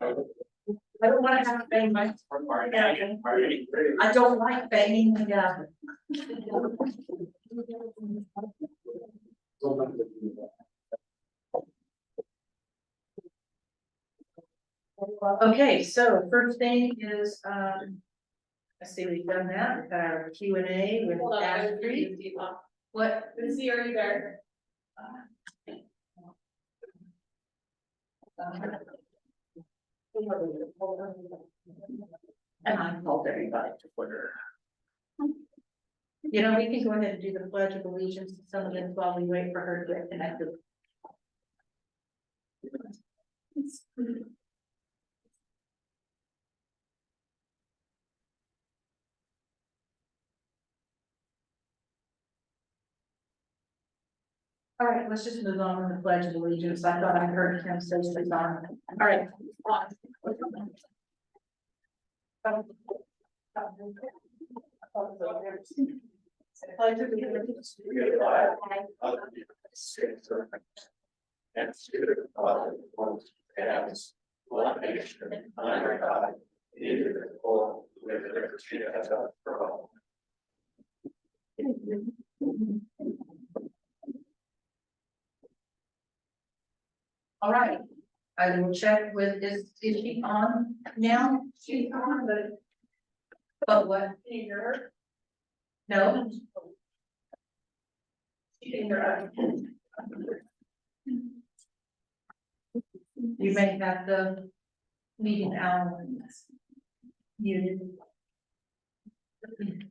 I don't wanna have to bang my. I don't like banging the gavel. Okay, so first thing is, let's see, we've done that, we've got our Q and A with Hold on, I was Ashley. reading Steve. What? Lucy, are you there? And I called everybody to order. You know, we can go ahead and do the pledge of allegiance to some of this while we wait for her to get connected. All right, let's just move on with the pledge of allegiance. I thought I heard him say something on. All right. Pledge of allegiance to the flag of the United States of America and to the republic that is one nation under God, indivisible, with liberty and justice for all. All right, I will check with, is she on now? She's on, But what? can you hear her? No? She can hear us. You may have the meeting hour muted.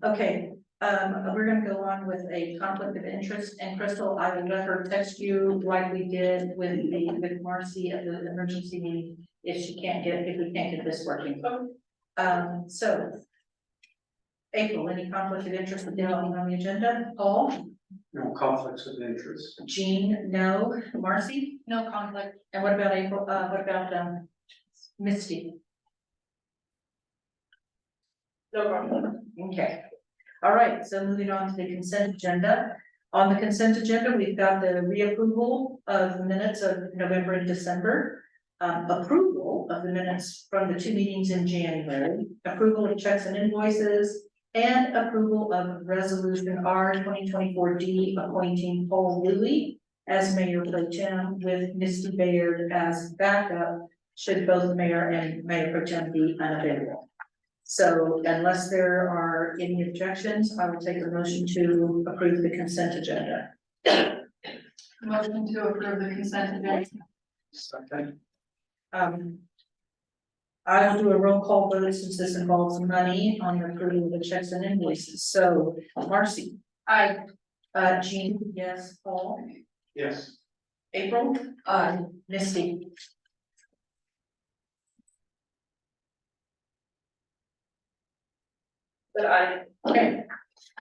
Okay, we're gonna go on with a conflict of interest, and Crystal, I will let her text you like we did with Marcy at the emergency meeting, if we can't get this working. So. April, any conflict of interest with anything on the agenda? Paul? No conflicts of interest. Jean, no. Marcy? No conflict. And what about April, what about, Misty? No problem. Okay. All right, so moving on to the consent agenda. On the consent agenda, we've got the reapproval of the minutes of November and December. Approval of the minutes from the two meetings in January, approval of checks and invoices, and approval of resolution R 2024-D appointing Paul Lilly as mayor pro tem with Misty Bayard as backup, should both the mayor and mayor pro tem be unavailable. So unless there are any objections, I will take a motion to approve the consent agenda. Motion to approve the consent agenda. Second. I will do a roll call vote since this involves money on the approval of the checks and invoices. So Marcy. Aye. Jean, yes. Paul. Yes. April. Misty. But I. Okay.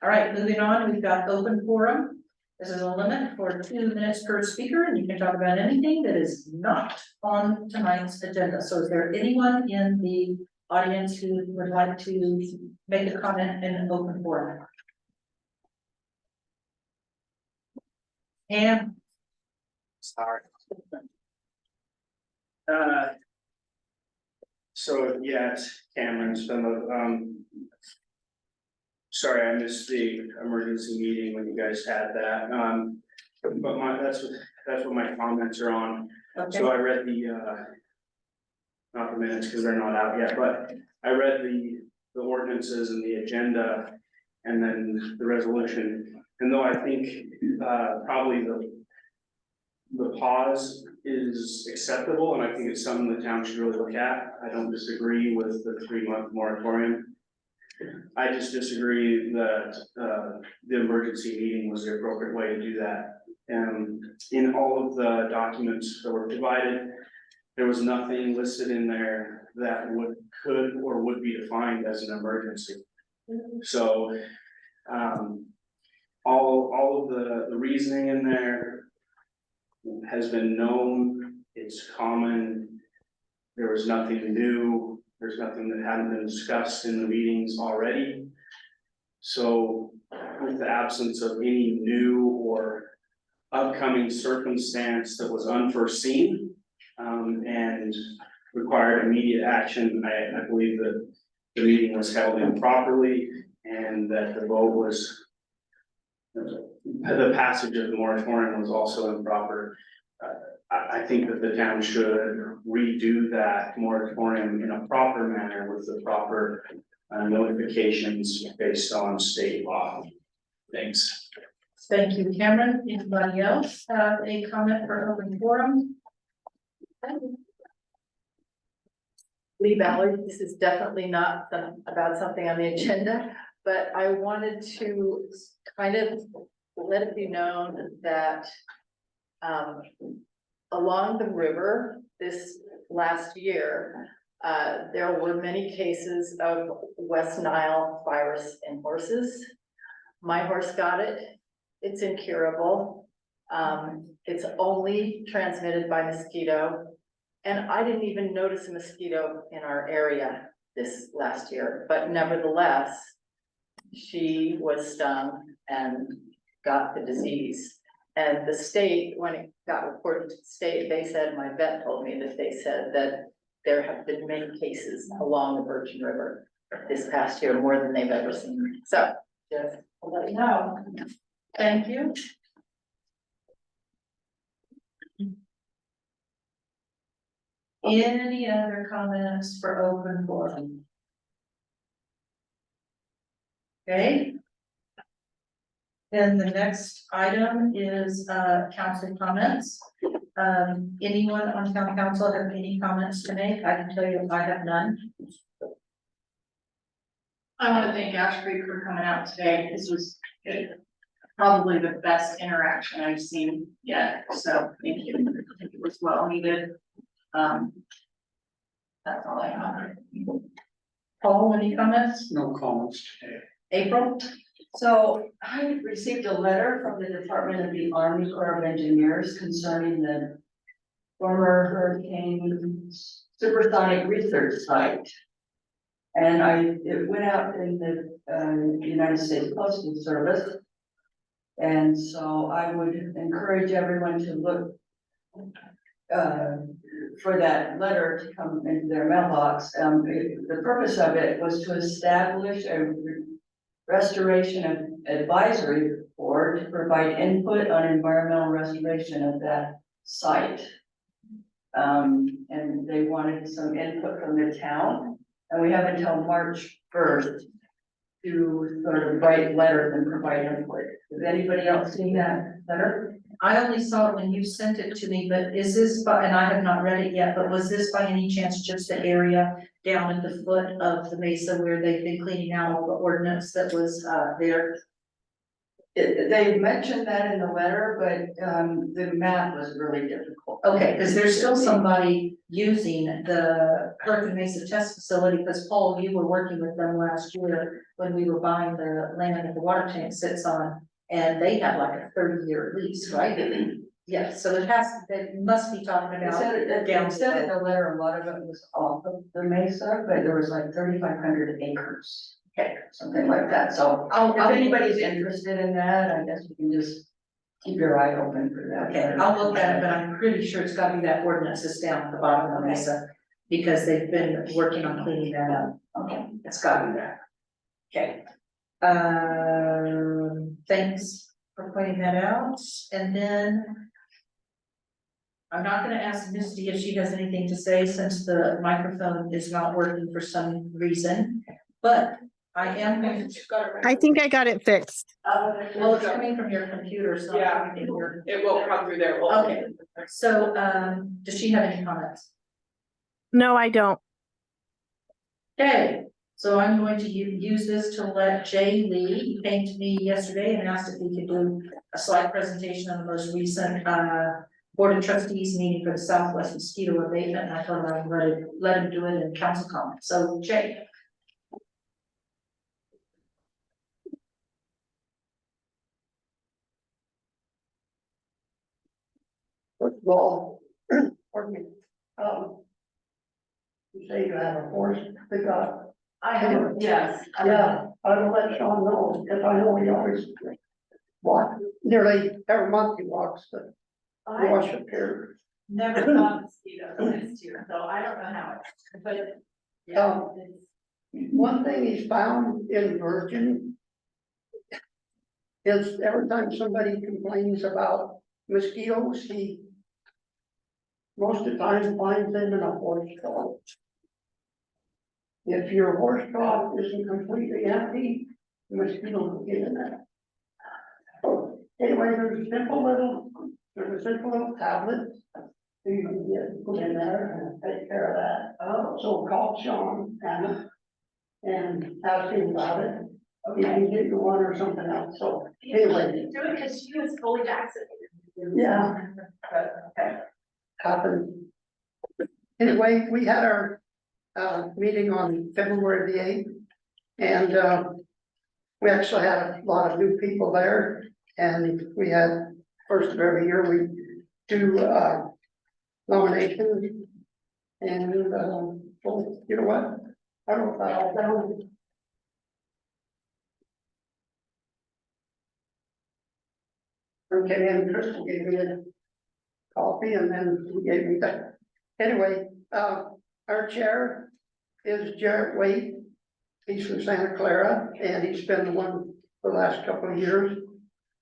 All right, moving on, we've got open forum. This is a limit for 2 minutes per speaker, and you can talk about anything that is not on tonight's agenda. So is there anyone in the audience who would like to make a comment in an open forum? And Sorry. So yeah, it's Cameron Spindler. Sorry, I missed the emergency meeting when you guys had that. But that's what my comments are on. okay, So I read the not the minutes because they're not out yet, but I read the ordinances and the agenda and then the resolution. And though I think probably the pause is acceptable, and I think it's something the town should really look at. I don't disagree with the 3-month moratorium. I just disagree that the emergency meeting was the appropriate way to do that. And in all of the documents that were provided, there was nothing listed in there that could or would be defined as an emergency. So all of the reasoning in there has been known, it's common, there was nothing new. There's nothing that hadn't been discussed in the meetings already. So with the absence of any new or upcoming circumstance that was unforeseen, and required immediate action. I believe that the meeting was held improperly and that the vote was the passage of the moratorium was also improper. I think that the town should redo that moratorium in a proper manner with the proper notifications based on state law. Thanks. Thank you, Cameron. Anybody else have a comment for open forum? Lee Ballard, this is definitely not about something on the agenda, but I wanted to kind of let it be known that along the river this last year, there were many cases of West Nile virus in horses. My horse got it. It's incurable. It's only transmitted by mosquito. And I didn't even notice a mosquito in our area this last year, but nevertheless, she was stung and got the disease. And the state, when it got reported to the state, they said, my vet told me that they said that there have been many cases along the Virgin River this past year, more than they've ever seen. So just to let you know. Thank you. Any other comments for open forum? Okay. Then the next item is council comments. Anyone on town council have any comments to make? I can tell you I have none. I want to thank Ash Creek for coming out today. This was probably the best interaction I've seen yet, so thank you. I think it was well needed. That's all I have. Paul, any comments? No comments today. April? So I received a letter from the Department of the Army Corps of Engineers concerning the former Hurricane Supersonic Research Site. And it went out in the United States Postal Service. And so I would encourage everyone to look for that letter to come into their mailbox. The purpose of it was to establish a restoration advisory board to provide input on environmental restoration of that site. And they wanted some input from the town, and we have until March 1st to sort of write letters and provide input. Has anybody else seen that letter? I only saw it when you sent it to me, but is this by, and I have not read it yet, but was this by any chance just the area down at the foot of the mesa where they've been cleaning out all the ordnance that was there? They mentioned that in the letter, but the map was really difficult. Okay, because there's still somebody using the Hurricane Mesa test facility, because Paul, you were working with them last year when we were buying the land that the water tank sits on, and they have like a 30-year lease, right? Yes, so it has, they must be talking They about said in the letter, a lot of it was off of the mesa, but there was like 3,500 acres. Okay. Something like that, so if anybody's interested in that, I guess you can just keep your eye open for that. Okay, I'll look at it, but I'm pretty sure it's gotta be that ordinance that's down at the bottom of the mesa, because they've been working on cleaning that up. Okay. It's gotta be that. Okay. Thanks for pointing that out, and then I'm not gonna ask Misty if she has anything to say since the microphone is not working for some reason, but I am going to. I think I got it fixed. Well, it's coming from your computer, so. Yeah. Coming in your. It will come through there. Okay, so, does she have any comments? No, I don't. Okay, so I'm going to use this to let Jay Lee, he came to me yesterday and asked if we could do a slide presentation on the most recent, Board of Trustees meeting for the Southwest mosquito abatement, and I told him I'd let him do it in council comment. So Jay. First of all, pardon me, you say you have a horse pick up. I have, yes. Yeah, I will let Sean know, because I know he always walks, nearly every month he walks the wash up here. never saw mosquitoes next year, so I don't know how it's, but yeah, it's. One thing he's found in Virgin is every time somebody complains about mosquitoes, he most of the time finds them in a horse trough. If your horse trough isn't completely empty, the mosquitoes will get in there. So anyway, there's a simple little tablet that you can get, put in there and take care of that. Oh. So call Sean and ask him about it. He can get you one or something else, so anyway, Do it because she was fully vaccinated. yeah, Okay. happened. Anyway, we had our meeting on February the 8th, and we actually had a lot of new people there, and we had, first of every year, we do nominations, and well, you know what? I don't know if that all down. Okay, and Crystal gave me a coffee, and then he gave me that. Anyway, our chair is Jarrett Wade. He's from Santa Clara, and he's been the one for the last couple of years.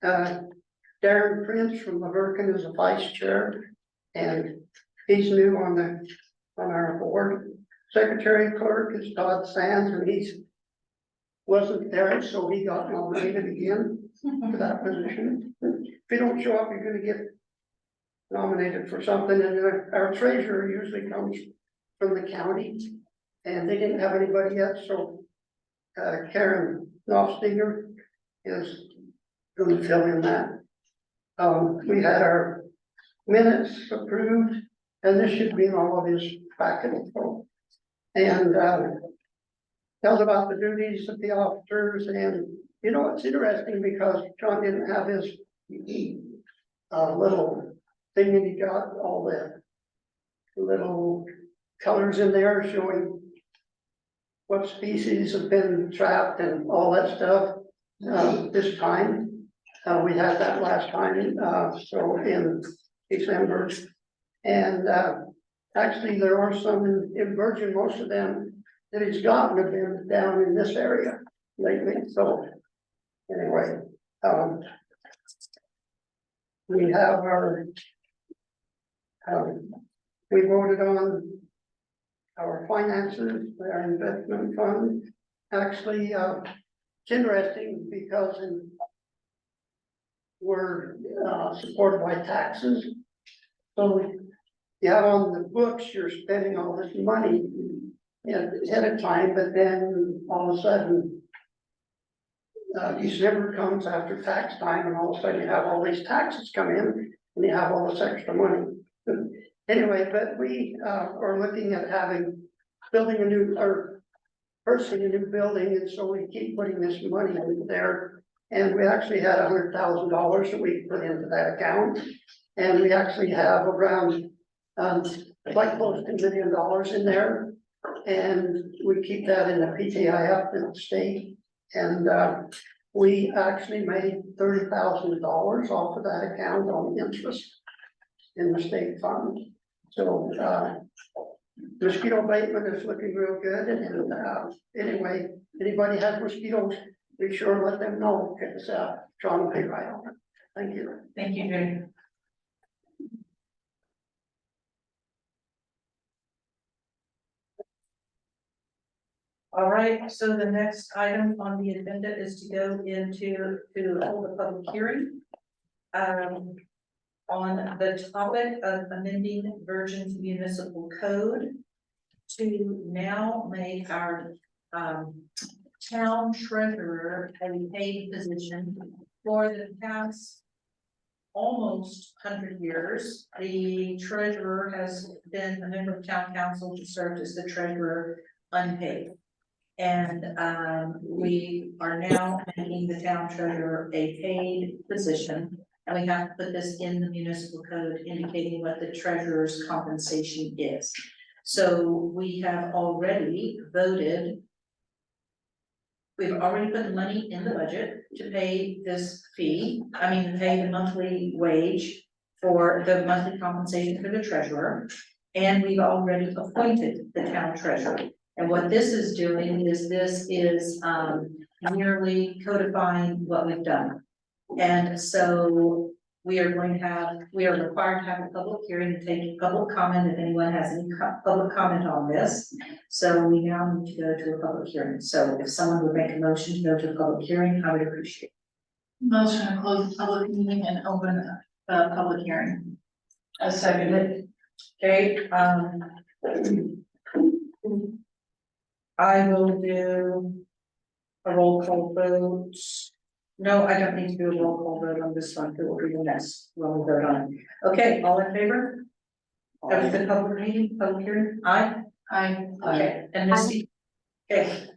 Darren Prince from Laverkin is a vice chair, and he's new on our board. Secretary clerk is Todd Sands, and he's wasn't there, so he got nominated again for that position. If you don't show up, you're gonna get nominated for something, and our treasurer usually comes from the county, and they didn't have anybody yet, so Karen Knopfstiger is going to fill in that. We had our minutes approved, and this should be in all of his packet. And tells about the duties of the officers, and you know, it's interesting because John didn't have his little thing that he got, all the little colors in there showing what species have been trapped and all that stuff. This time, we had that last time, so in December. And actually, there are some in Virgin, most of them that he's gotten have been down in this area lately. So anyway, we have our, we voted on our finances, our investment fund. Actually, it's interesting because we're supported by taxes. So you have on the books, you're spending all this money ahead of time, but then all of a sudden, December comes after tax time, and all of a sudden you have all these taxes come in, and you have all this extra money. Anyway, but we are looking at building a new, or purchasing a new building, and so we keep putting this money in there. And we actually had $100,000 that we put into that account, and we actually have around like close to $1 million in there. And we keep that in the PTIF in the state, and we actually made $30,000 off of that account on interest in the state fund. So mosquito abatement is looking real good, and anyway, anybody has mosquitoes, be sure to let them know, because John will be right on it. Thank you. Thank you, Jay. All right, so the next item on the agenda is to go to hold a public hearing. On the topic of amending Virgin's municipal code to now make our town treasurer a paid position. For the past almost 100 years, the treasurer has been a member of town council to serve as the treasurer unpaid. And we are now making the town treasurer a paid position. And we have to put this in the municipal code indicating what the treasurer's compensation is. So we have already voted. We've already put the money in the budget to pay this fee, pay the monthly wage for the monthly compensation for the treasurer. And we've already appointed the town treasurer. And what this is doing is merely codifying what we've done. And so we are required to have a public hearing to take public comment if anyone has any public comment on this. So we now need to go to a public hearing. So if someone would make a motion to go to a public hearing, I would appreciate it. Motion to close the public meeting and open the public hearing. I second it. Okay, I will do a roll call vote. No, I don't need to do a roll call vote on this one, it will be the next one we vote on. Okay, all in favor? Of the public meeting, public hearing, aye? Okay, and Misty? Okay.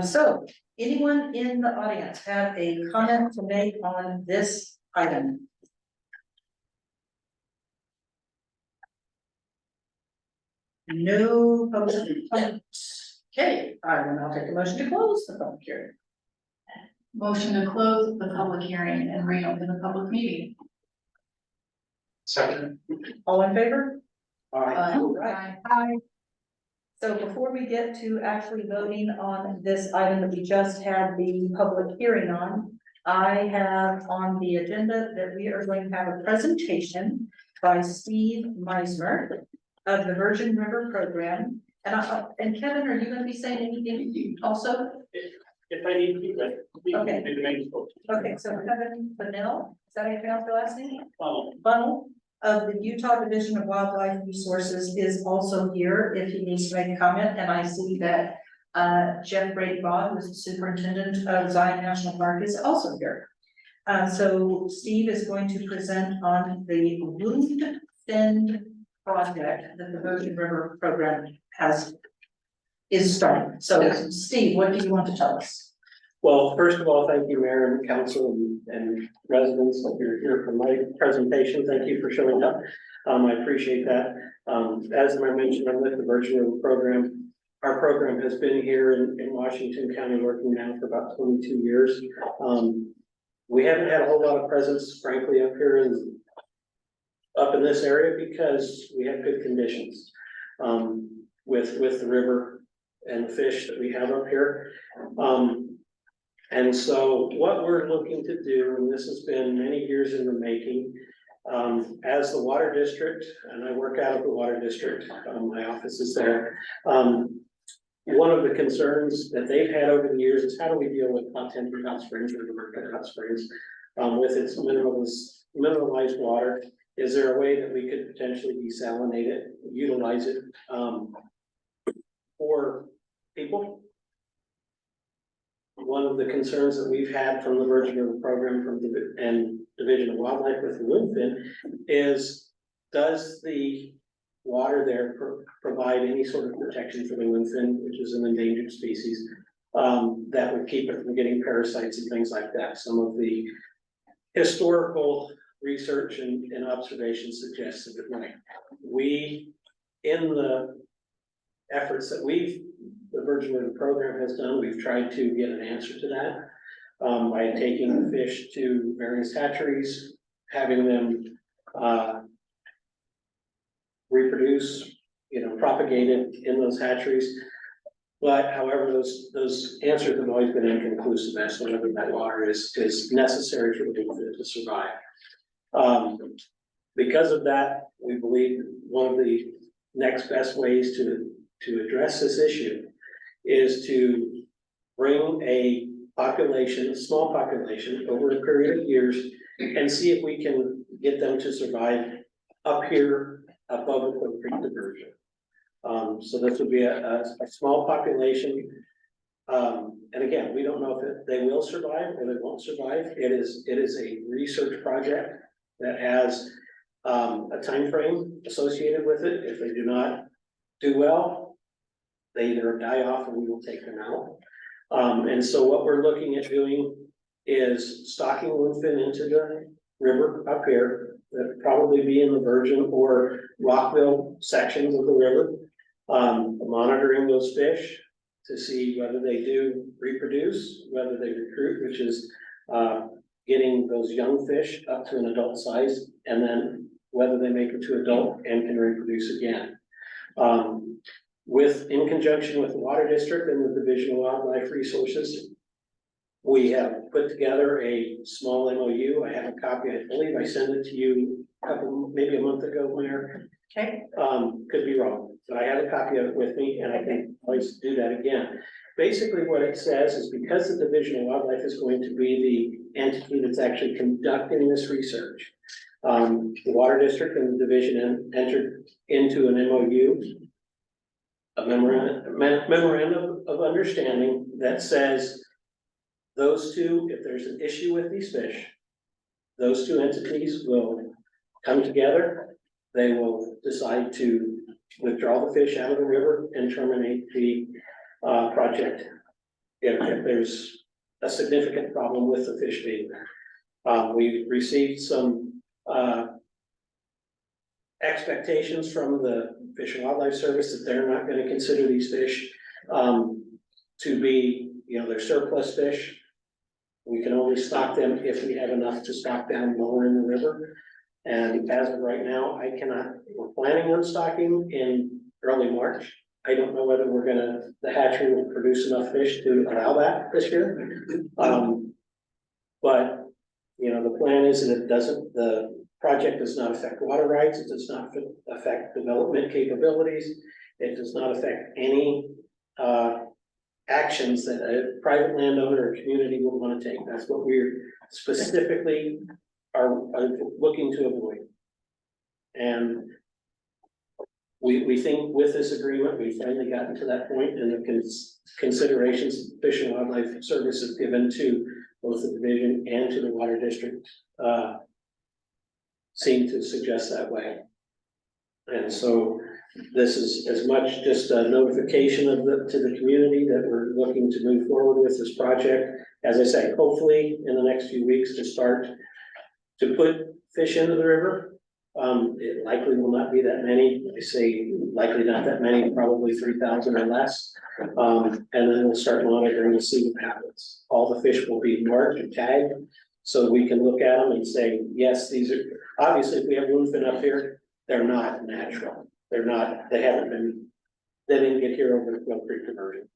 So, anyone in the audience have a comment to make on this item? No public comment. Okay, I will now take a motion to close the public hearing. Motion to close the public hearing and reopen the public meeting. Second. All in favor? Aye. Right. So before we get to actually voting on this item that we just had the public hearing on, I have on the agenda that we are going to have a presentation by Steve Meismer of the Virgin River Program. And Kevin, are you gonna be saying anything also? If I need to, but. Okay. Do the main vote. Okay, so Kevin Bunnell, is that how you pronounce your last name? Funnel. Bunnell of the Utah Division of Wildlife Resources is also here if he needs to make a comment, and I see that Jeff Brady-Bond, who's the superintendent of Zion National Park, is also here. So Steve is going to present on the wound fin project that the Virgin River Program is starting. So Steve, what do you want to tell us? Well, first of all, thank you, Mayor and Council and residents that you're here for my presentation. Thank you for showing up. I appreciate that. As I mentioned, I'm with the Virgin River Program. Our program has been here in Washington County working now for about 22 years. We haven't had a whole lot of presence, frankly, up in this area because we have good conditions with the river and the fish that we have up here. And so what we're looking to do, and this has been many years in the making, as the water district, and I work out of the water district, my office is there. One of the concerns that they've had over the years is how do we deal with Hot Tempered Hot Springs or River Hot Springs with its mineralized water? Is there a way that we could potentially desalinate it, utilize it for people? One of the concerns that we've had from the Virgin River Program and Division of Wildlife with the woundfin is, does the water there provide any sort of protection for the woundfin, which is an endangered species, that would keep it from getting parasites and things like that? Some of the historical research and observations suggest that it might. We, in the efforts that the Virgin River Program has done, we've tried to get an answer to that by taking the fish to various hatcheries, having them reproduce, propagated in those hatcheries. But however, those answers have always been inconclusive as to whether that water is necessary for the woundfin to survive. Because of that, we believe one of the next best ways to address this issue is to bring a small population over a period of years and see if we can get them to survive up here above the Cove Creek diversion. So this would be a small population. And again, we don't know if they will survive or they won't survive. It is a research project that has a time frame associated with it. If they do not do well, they either die off or we will take them out. And so what we're looking at doing is stocking woundfin into the river up here, that would probably be in the Virgin or Rockville sections of the river, monitoring those fish to see whether they do reproduce, whether they recruit, which is getting those young fish up to an adult size and then whether they make it to adult and can reproduce again. In conjunction with the Water District and the Division of Wildlife Resources, we have put together a small MOU. I have a copy, I believe I sent it to you maybe a month ago, Mayor. Okay, Could be wrong, but I have a copy of it with me, and I can always do that again. Basically, what it says is because the Division of Wildlife is going to be the entity that's actually conducting this research, the Water District and the Division entered into an MOU, a memorandum of understanding that says those two, if there's an issue with these fish, those two entities will come together. They will decide to withdraw the fish out of the river and terminate the project if there's a significant problem with the fish being there. We've received some expectations from the Fish and Wildlife Service that they're not gonna consider these fish to be, they're surplus fish. We can only stock them if we have enough to stock down lower in the river. And as of right now, we're planning on stocking in early March. I don't know whether the hatchery will produce enough fish to allow that this year. But, the plan is that the project does not affect water rights, it does not affect development capabilities, it does not affect any actions that a private landowner or community would want to take. That's what we're specifically are looking to avoid. And we think with this agreement, we've finally gotten to that point, and the considerations Fish and Wildlife Service has given to both the division and to the Water District seem to suggest that way. And so this is as much just a notification to the community that we're looking to move forward with this project. As I say, hopefully in the next few weeks to start to put fish into the river. It likely will not be that many. I say likely not that many, probably 3,000 or less. And then we'll start monitoring to see what happens. All the fish will be marked and tagged, so we can look at them and say, yes, these are, obviously if we have bluefin up here, they're not natural. They didn't get here over the Quail Creek diversion.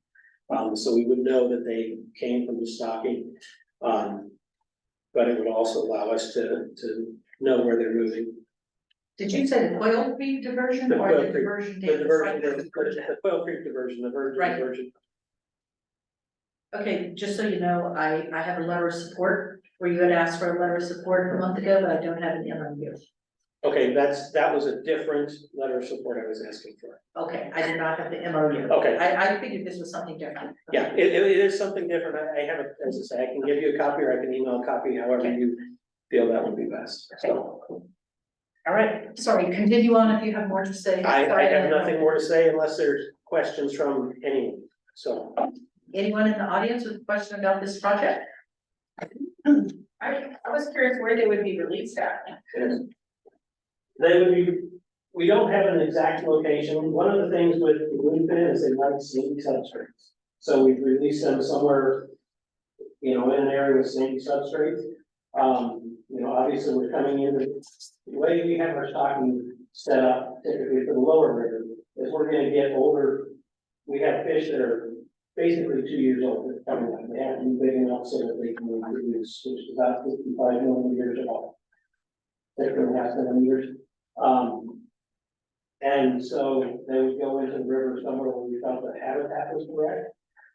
So we would know that they came from the stocking. But it would also allow us to know where they're moving. did you say the Quail Creek diversion The or Quail the Creek- diversion? The Davis diversion, Right? the Quail Creek diversion, the virgin Right. diversion. Okay, just so you know, I have a letter of support, where you had asked for a letter of support a month ago, but I don't have an MOU. Okay, that was a different letter of support I was asking for. Okay, I did not have the MOU. Okay. I figured this was something different. Yeah, it is something different. I have it, as I say, I can give you a copy or I can email a copy, however you feel that would be best. So All right, sorry, continue on if you have more to say. I have nothing more to say unless there's questions from anyone. So Anyone in the audience with a question about this project? I was curious where they would be released at. they would be, we don't have an exact location. One of the things with the bluefin is they like sandy substrates. So we've released them somewhere, in an area with sandy substrates. Obviously we're coming in, the way we have our stocking set up typically for the lower river is we're gonna get older. We have fish that are basically 2 years old. They're coming up. They have to be big enough so that they can reproduce, which is about 55 millimeters old. 6.5 millimeters. And so they would go into the river somewhere where we felt the habitat was correct.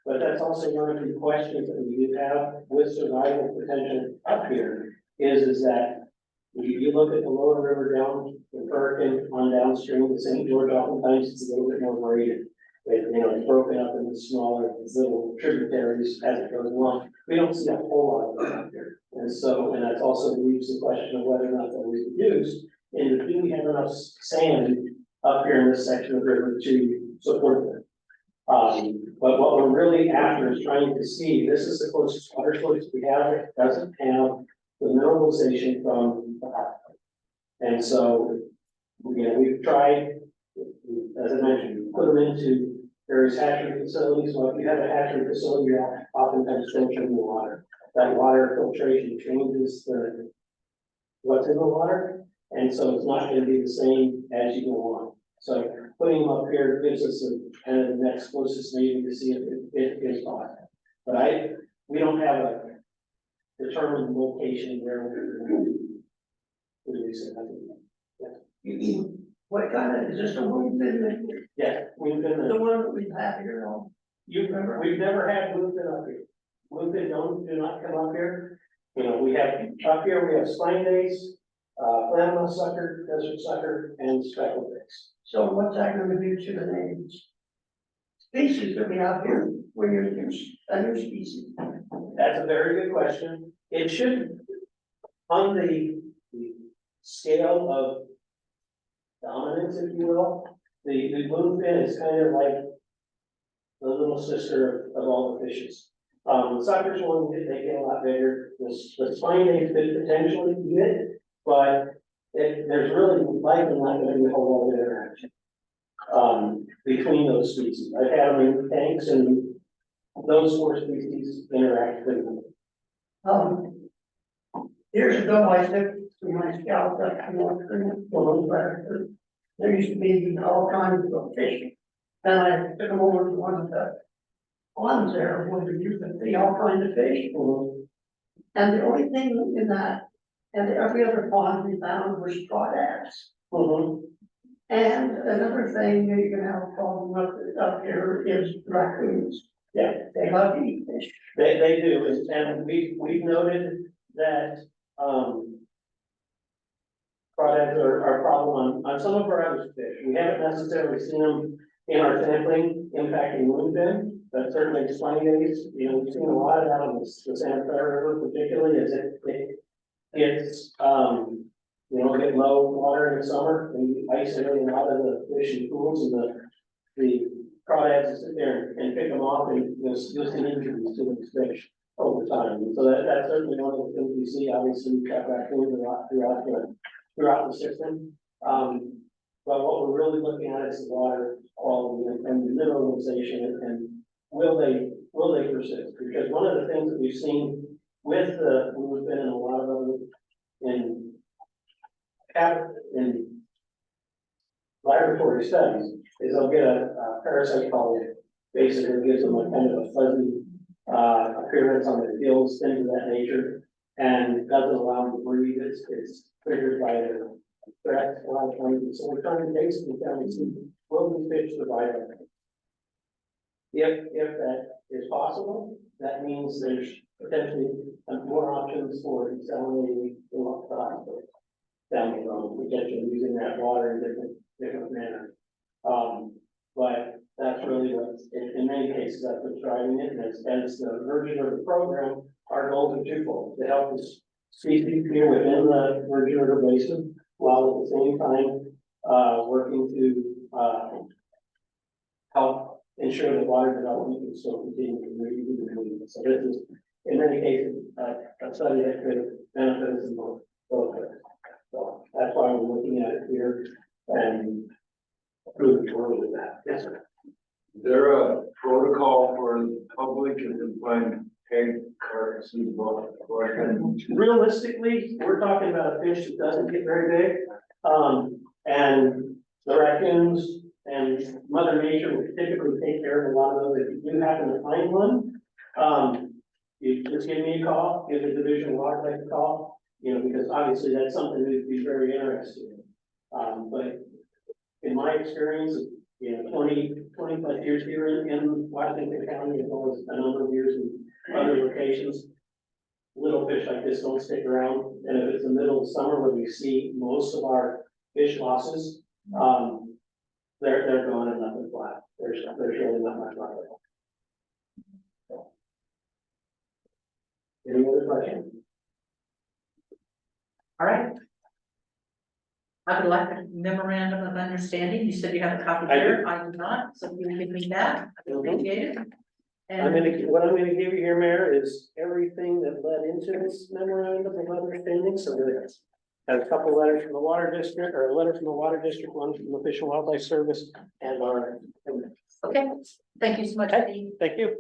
But that's also one of the questions that we do have with survival potential up here is that you look at the lower river down the Hurricane on downstream, the St. George oftentimes it's a little bit more graded. It's broken up into smaller little tributaries as it goes along. We don't see a whole lot of that up here. And that also leaves the question of whether or not they'll reproduce. And do we have enough sand up here in this section of the river to support them? But what we're really after is trying to see, this is the closest water source we have, it doesn't have the mineralization from the hot. And so, we've tried, as I mentioned, we put them into various hatchery facilities. So if you have a hatchery facility, you have oftentimes filtering the water. That water filtration changes what's in the water. And so it's not gonna be the same as you go on. So putting them up here gives us a kind of the next closest meeting to see if it is possible. But we don't have a determined location where we're going to release it. What kind of, is this the one thing Yeah, we've been, the one that we've had here on? we've never had bluefin up here. Bluefin do not come up here. You know, we have, up here, we have spine bass, flannel sucker, desert sucker, and speckled bass. So what's that gonna do to the names? Species that we have here, when you're using a new species. That's a very good question. It should, on the scale of dominance, if you will, the bluefin is kind of like the little sister of all the fishes. The suckers one, they get a lot bigger. The spine they could potentially get, but there's really likely not gonna be a whole lot of interaction between those species. I've had them in tanks and those four species interact with them. Years ago, I took to my scouts that North Korea, there used to be all kinds of fish. And I took them over to one of the ponds there, where you could see all kinds of fish. And the only thing in that, and every other pond we found was crawdads. And another thing that you're gonna have a problem up here is raccoons. Yeah. They love to eat fish. They do, and we've noted that, crawdads are a problem on some of our other fish. We haven't necessarily seen them in our sampling impacting bluefin, but certainly spiny bass, you know, we've seen a lot of that on the Santa Fe River particularly, as it's, you know, get low water in the summer, and we isolate a lot of the fish and pools, and the crawdads will sit there and pick them off, and you'll see injuries to these fish over time. And so that's certainly one of the things we see. Obviously, we've got raccoons a lot throughout the system. But what we're really looking at is the water quality and the mineralization, and will they persist? Because one of the things that we've seen with we've been in a lot of other in laboratory studies, is they'll get a parasite colony, basically gives them a kind of a fuzzy appearance on their gills, things of that nature, and doesn't allow them to breathe. It's triggered by the threat a lot of times. And so we're trying to basically kind of see, will these fish survive? If that is possible, that means there's potentially more options for desalinating the hospital down the road, potentially using that water in different manner. But that's really what, in many cases, that's what's driving it. And as the version of the program, our goals are twofold: to help this species here within the Virgin River Basin, while at the same time working to help ensure that water development can still continue to move. So this is, in many cases, a study that could benefit us in both ways. So that's why we're looking at it here and moving forward with that. Yes, sir. Is there a protocol for the public if they find egg carcasses? Realistically, we're talking about a fish that doesn't get very big. And the raccoons and Mother Nature will typically take care of a lot of those. If you do happen to find one, you just give me a call, give the Division of Wildlife a call, you know, because obviously that's something we'd be very interested in. But in my experience, you know, 20 plus years here in Washington County, as well as a number of years in other locations, little fish like this don't stick around. And if it's the middle of summer where we see most of our fish losses, they're gone and nothing flat. There's really not much left. Any other questions? All right. I would like a memorandum of understanding. You said you have a copy I do. here. I do not, so if you will give me that, I would appreciate it. What I'm gonna give you here, Mayor, is everything that led into this memorandum of understanding. So there's a couple letters from the water district, or a letter from the water district, one from the Fish and Wildlife Service, and our. Okay, thank you so much, Steve. Thank you.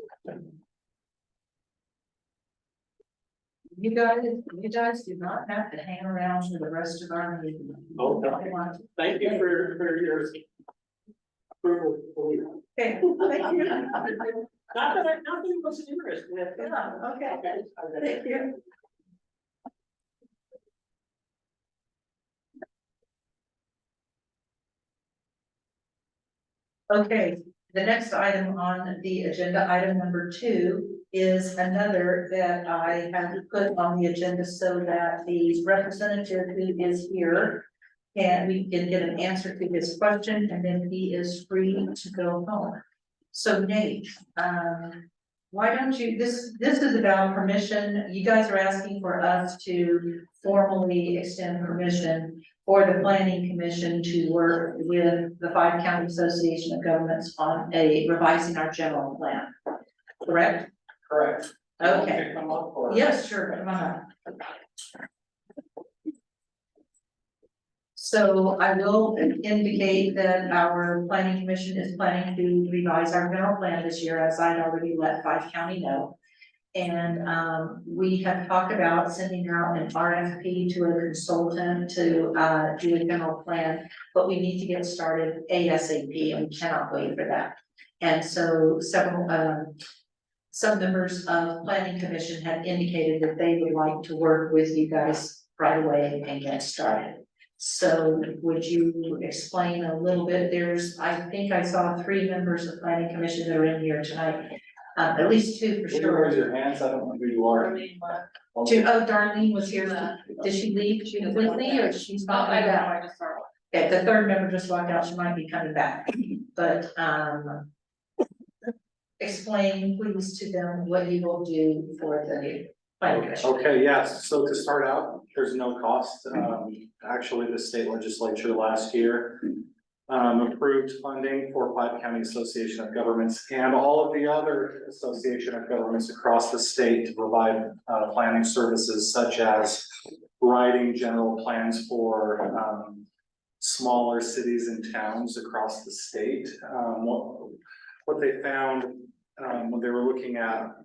You guys do not have to hang around for the rest of our meeting. Oh, thank you for your approval. Okay, thank you. Not that I wasn't interested. Yeah, okay. Thank you. Okay, the next item on the agenda, item number 2, is another that I have put on the agenda so that the representative who is here and we can get an answer to his question, and then he is free to go home. So Nate, why don't you, this is about permission, you guys are asking for us to formally extend permission for the planning commission to work with the 5 County Association of Governments on revising our general plan, correct? Correct. Okay, Come up or? yes, sure, come on up. So I will indicate that our planning commission is planning to revise our general plan this year, as I'd already let 5 County know. And we have talked about sending out an RFP to a consultant to do a general plan, but we need to get started ASAP and we cannot wait for that. And so some members of planning commission have indicated that they would like to work with you guys right away and get started. So would you explain a little bit? I think I saw 3 members of planning commission that are in here tonight. At least 2 for sure. Raise your hands, I don't know who you are. Oh, Darlene was here. Did she leave? She was with me or she's not I coming don't know, back? I just saw it. Okay, the 3rd member just walked out. She might be coming back. But explain please to them what you will do for the planning commission. Okay, yes, so to start out, there's no cost. Actually, the state legislature last year approved funding for 5 County Association of Governments and all of the other association of governments across the state to provide planning services such as writing general plans for smaller cities and towns across the state. What they found when they were looking at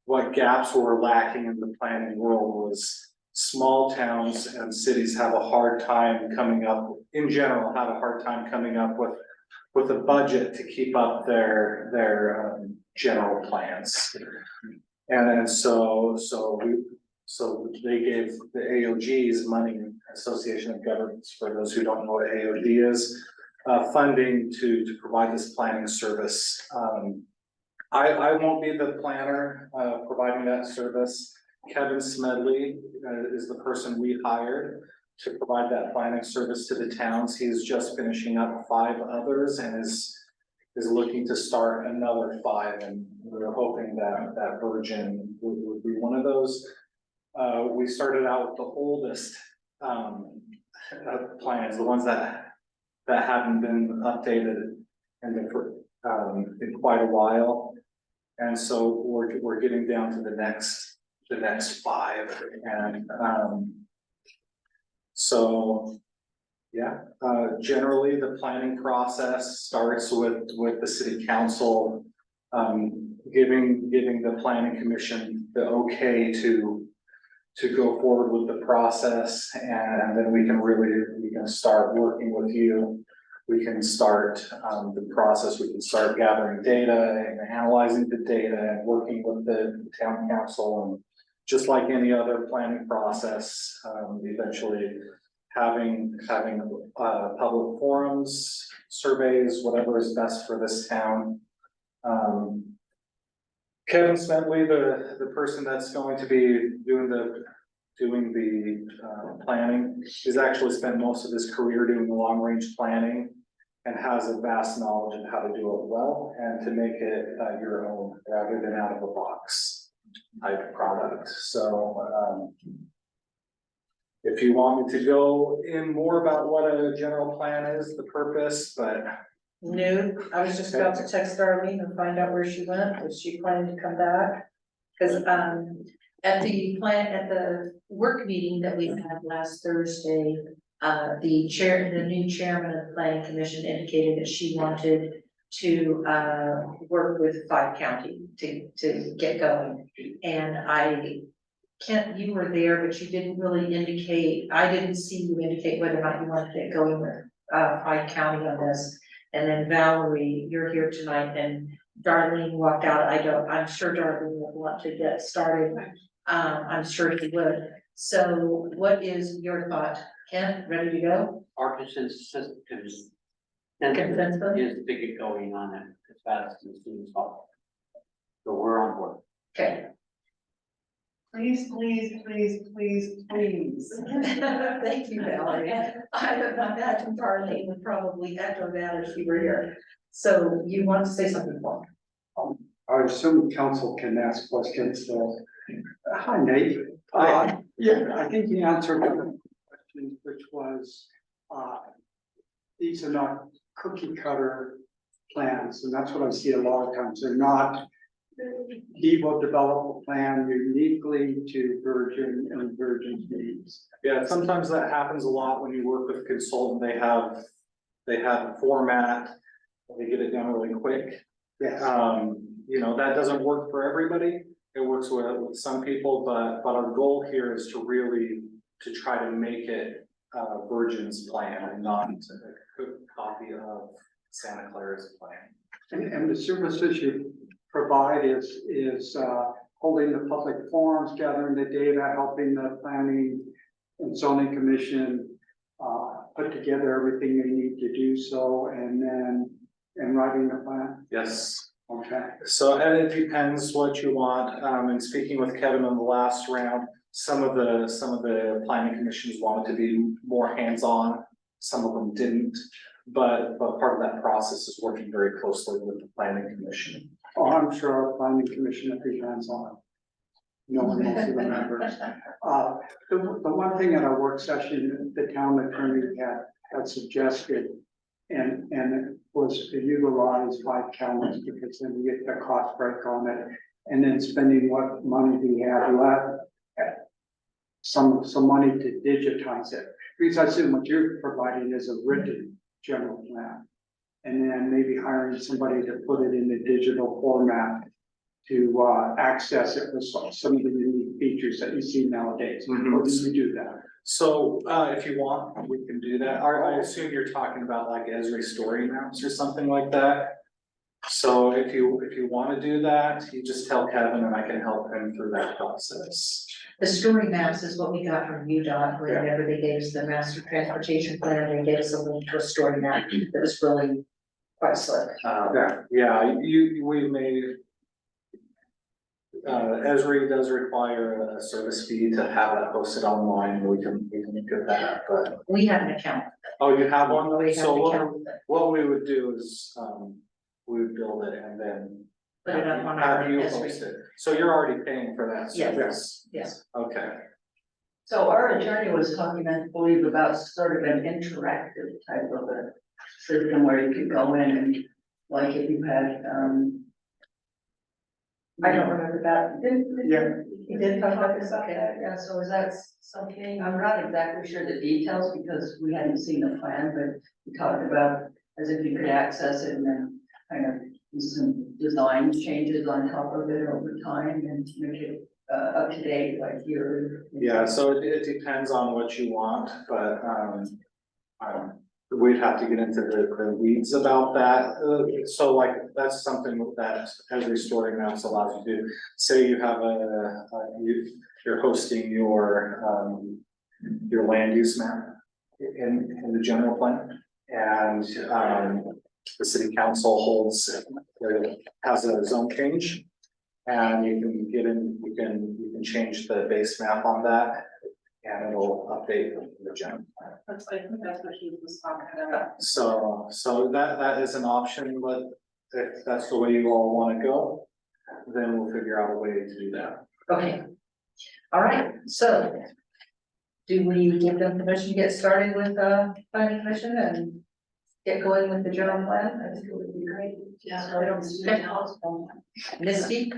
what gaps were lacking in the planning world was small towns and cities have a hard time coming up, in general, have a hard time coming up with a budget to keep up their general plans. And so they gave the AOGs, money, Association of Governments, for those who don't know what AOG is, funding to provide this planning service. I won't be the planner providing that service. Kevin Smedley is the person we hired to provide that planning service to the towns. He's just finishing up 5 others and is looking to start another 5, and we're hoping that Virgin would be one of those. We started out with the oldest plans, the ones that haven't been updated in quite a while. And so we're getting down to the next 5, and so yeah, generally the planning process starts with the city council giving the planning commission the okay to go forward with the process, and then we can start working with you. We can start the process, we can start gathering data and analyzing the data and working with the town council, and just like any other planning process, eventually having public forums, surveys, whatever is best for this town. Kevin Smedley, the person that's going to be doing the planning, he's actually spent most of his career doing long range planning and has a vast knowledge of how to do it well and to make it your own rather than out of a box type product. So if you want me to go in more about what a general plan is, the purpose, but No, I was just about to text Darlene and find out where she went. Was she planning to come back? Cause at the work meeting that we had last Thursday, the new chairman of the planning commission indicated that she wanted to work with 5 County to get going. And Kent, you were there, but you didn't really indicate, I didn't see you indicate whether or not you wanted to get going with, Pike County on this. And then Valerie, you're here tonight, and Darlene walked out, I'm sure Darlene would want to get started. I'm sure he would. So what is your thought? Kent, ready to go? Our consensus is Consensus? to get going on it as fast and as soon as possible. So we're on board. Okay. Please, please, please, please, please. Thank you, Valerie. I imagine Darlene would probably echo that if she were here. So you want to say something, Paul? I assume council can ask questions, so. Hi, Nate. Yeah, I think you answered one of the questions, which was, these are not cookie cutter plans, and that's what I see a lot of times. They're not. He will develop a plan uniquely to Virgin and Virgin's needs. Yeah, sometimes that happens a lot when you work with a consultant, they have a format, they get it done really quick. Yes. You know, that doesn't work for everybody, it works with some people, but our goal here is to really, to try to make it Virgin's plan and not a copy of Santa Clara's plan. And the services you provide is holding the public forums, gathering the data, helping the planning and zoning commission put together everything they need to do so, and writing the plan. Yes. Okay. So, and it depends what you want, and speaking with Kevin on the last round, some of the planning commissions wanted to be more hands-on, some of them didn't. But part of that process is working very closely with the planning commission. Oh, I'm sure our planning commission will be hands-on. No one most of the members. The one thing at our work session, the town attorney had suggested, and it was to utilize 5 counties, because then you get the cost break on it, and then spending what money we have left, some money to digitize it. Because I assume what you're providing is a written general plan. And then maybe hiring somebody to put it in the digital format to access it with some of the unique features that you see nowadays. Or do you do that? So, if you want, we can do that. I assume you're talking about like Esri story maps or something like that. So if you want to do that, you just tell Kevin and I can help him through that process. The story maps is what we got from UDOT, whenever they gave us the master transportation plan, they gave us a link to a story map that was really quite slick. Yeah, we made. Esri does require a service fee to have that posted online, we can get that, but. We have an account. Oh, you have one? We have So an what, account. what we would do is, we would build it and then. Put it up on our Have you Esri. post it, so you're already paying for that Yes. service? Yes. Okay, So our attorney was talking, I believe, about sort of an interactive type of a system where you could go in and, like, if you had, I don't remember that. Yeah. You did talk about this, okay, yeah, so is that something, I'm not exactly sure the details because we hadn't seen the plan, but we talked about as if you could access it and then kind of do some design changes on top of it over time and make it up to date, like yearly. yeah, so it depends on what you want, but, we'd have to get into the weeds about that, so like, that's something that Esri story maps allows you to do. Say you have you're hosting your land use map in the general plan, and, the city council has a zone change. And you can get in, you can change the base map on that, and it'll update the general plan. That's, I think that's what he was talking about. So that is an option, but if that's the way you all wanna go, then we'll figure out a way to do that. Okay. All right, so do we give them permission to get started with planning commission and get going with the general plan? I think it would be great. Yeah. So I don't. Misty?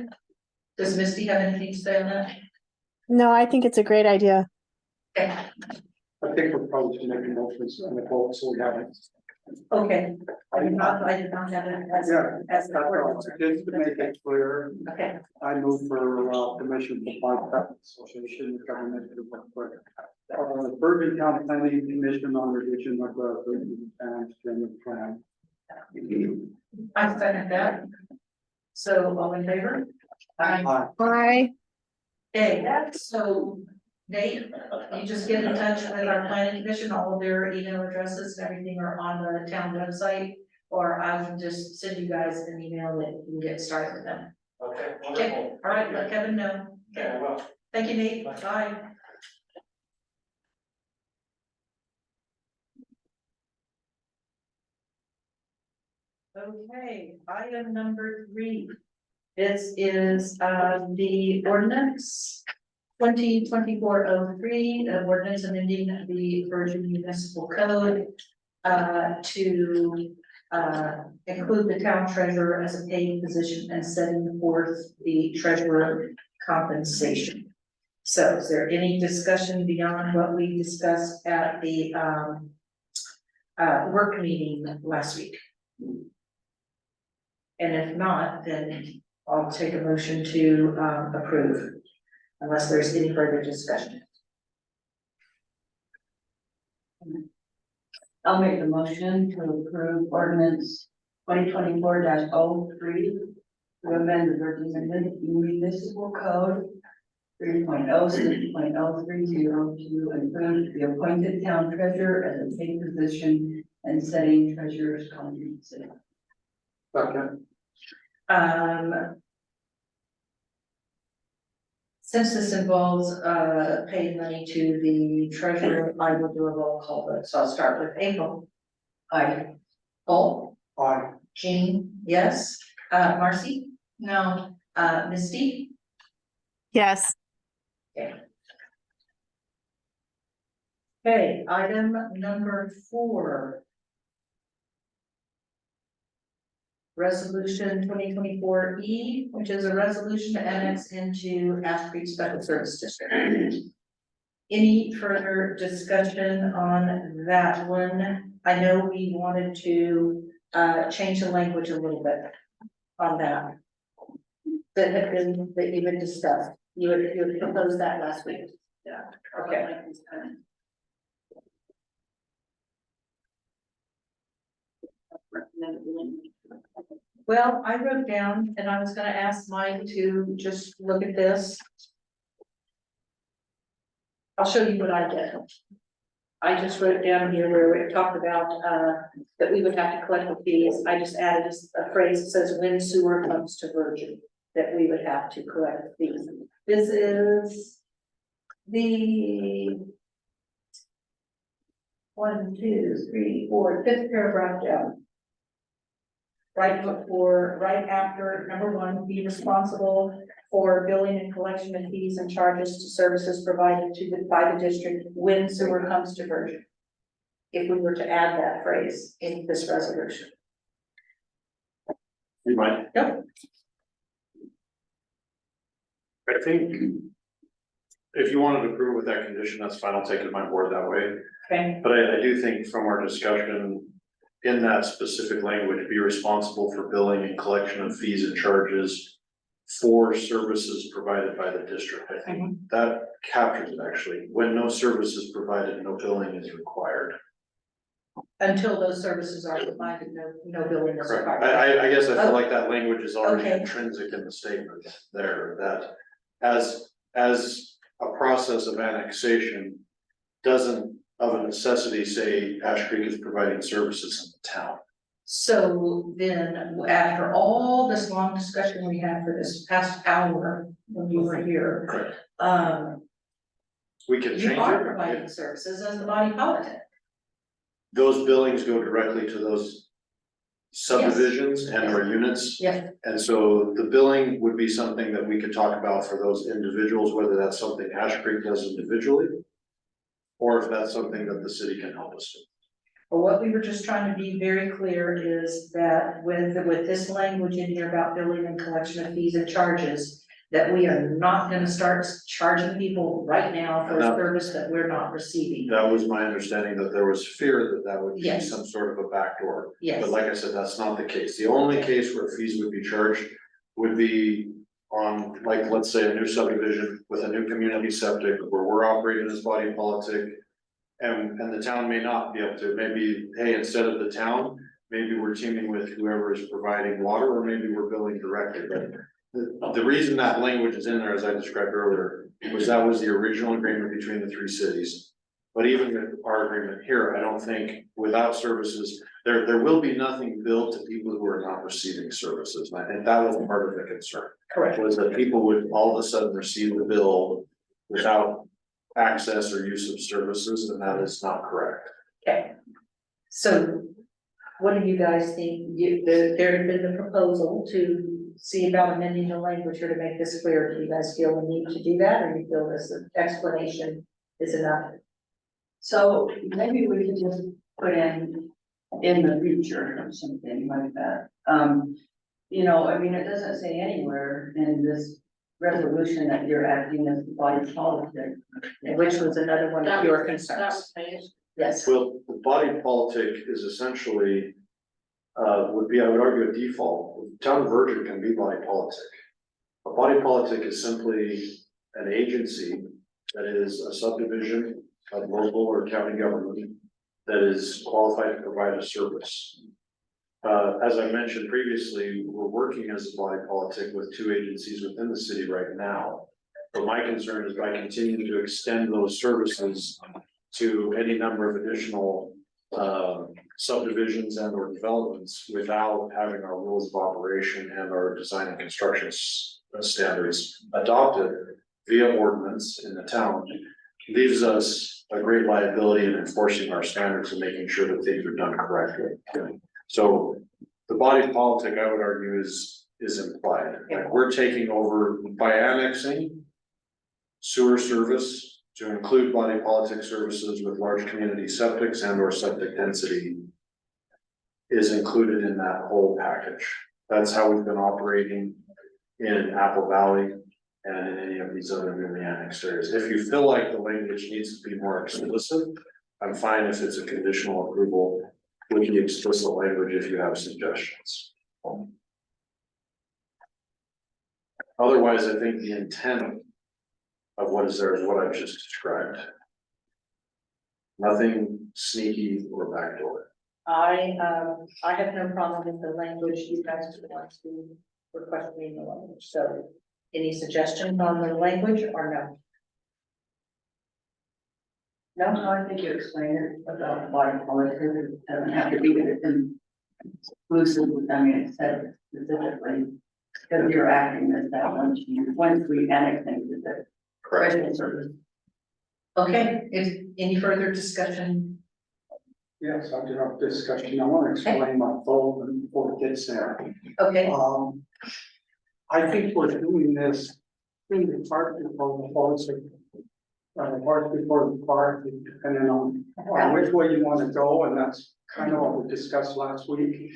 Does Misty have anything to say on that? No, I think it's a great idea. Okay. I think we're probably making motions on the vote, so we have it. Okay, I did not have it as, Yeah, as an ordinance. Just to make it clear, Okay, I move for, permission for Park Traffic Association, the government to work. Bergen County Planning Commission on revision of the Bergen general plan. I second that. So all in favor? Bye. Okay, so Nate, you just get in touch with our planning commission, all of their email addresses and everything are on the town website. Or I can just send you guys an email that you can get started with them. Okay, Okay, wonderful. all right, let Kevin know. Okay, Yeah, well. thank you, Nate, bye. Okay, item number 3. This is the ordinance 2024-03, ordinance amending the Virgin Municipal Code to include the town treasurer as a paying position and setting forth the treasurer compensation. So is there any discussion beyond what we discussed at the work meeting last week? And if not, then I'll take a motion to approve, unless there's any further discussion. I'll make the motion to approve ordinance 2024-03 to amend the Virgin Municipal Code 3.06.030 to include the appointed town treasurer as a paid position and setting treasurer's compensation. Second. Since this involves paying money to the treasurer, I will do a roll call vote, so I'll start with April. Aye. Paul? Aye. Jean, yes. Marcy? No, Misty? Yes. Okay, item number 4. Resolution 2024-E, which is a resolution to annex into Ash Creek Special Service District. Any further discussion on that one? I know we wanted to change the language a little bit on that. That you've been discussed. You had proposed that last week. yeah. Okay. Well, I wrote down, and I was gonna ask Mike to just look at this. I'll show you what I did. I just wrote down here where we talked about, that we would have to collect the fees. I just added a phrase that says when sewer comes to Virgin, that we would have to collect the fees. This is the 1, 2, 3, 4, 5th paragraph down. Right after number 1, be responsible for billing and collection of fees and charges to services provided by the district when sewer comes to Virgin. If we were to add that phrase in this resolution. You might. Yep. I think if you wanted to approve with that condition, that's fine, I'll take it at my word that way. Okay, But I do think from our discussion, in that specific language, be responsible for billing and collection of fees and charges for services provided by the district. I think that captures it actually. When no service is provided, no billing is required. until those services are provided, no billing is Correct. required. I guess I feel like that language is already Okay. intrinsic in the statement there, that as a process of annexation doesn't of a necessity say Ash Creek is providing services in the town. So then, after all this long discussion we had for this past hour when you were here, Correct. We can you change are it. providing services as the body politic. Those billings go directly to those subdivisions and or units. Yes. And so the billing would be something that we could talk about for those individuals, whether that's something Ash Creek does individually, or if that's something that the city can help us with. But what we were just trying to be very clear is that with this language in here about billing and collection of fees and charges, that we are not gonna start charging people right now for a No. service that we're not receiving. That was my understanding, that there was fear that that would be Yes. some sort of a backdoor. Yes, But like I said, that's not the case. The only case where fees would be charged would be on, like, let's say, a new subdivision with a new community septic where we're operating as body politic. And the town may not be able to, maybe, hey, instead of the town, maybe we're teaming with whoever is providing water, or maybe we're billing directly, but. The reason that language is in there, as I described earlier, was that was the original agreement between the three cities. But even with our agreement here, I don't think without services, there will be nothing billed to people who are not receiving services. And I think that was part of the concern, correct. was that people would all of a sudden receive the bill without access or use of services, and that is not correct. Okay. So what do you guys think? There had been the proposal to see about amending the language here to make this clear. Do you guys feel the need to do that, or do you feel this explanation is enough? So maybe we could just put in the future or something like that. You know, I mean, it doesn't say anywhere in this resolution that you're acting as the body politic. Which was another one of your That concerns. was made. Yes, Well, the body politic is essentially, would be, I would argue, a default. Town of Virgin can be body politic. A body politic is simply an agency that is a subdivision of local or county government that is qualified to provide a service. As I mentioned previously, we're working as a body politic with two agencies within the city right now. But my concern is by continuing to extend those services to any number of additional subdivisions and or developments without having our rules of operation and our design and construction standards adopted via ordinance in the town, leaves us a great liability in enforcing our standards and making sure that things are done correctly. So the body politic, I would argue, is implied. Like, we're taking over by annexing sewer service to include body politic services with large community septics and or septic density is included in that whole package. That's how we've been operating in Apple Valley and in any of these other newly annexed areas. If you feel like the language needs to be more explicit, I'm fine if it's a conditional approval with the explicit language if you have suggestions. Otherwise, I think the intent of what is there is what I've just described. Nothing sneaky or backdoor. I have no problem with the language. You guys want to request me the language. So any suggestions on the language or no? No, I think you explained it about body politic. It doesn't have to be inclusive. I mean, it said specifically because you're acting as that once we annex things to the professional service. Okay, is any further discussion? Yes, I do have discussion. I want to explain my vote before it gets there. Okay, I think we're doing this in the part before the policy. Part before the part, depending on which way you want to go, and that's kind of what we discussed last week.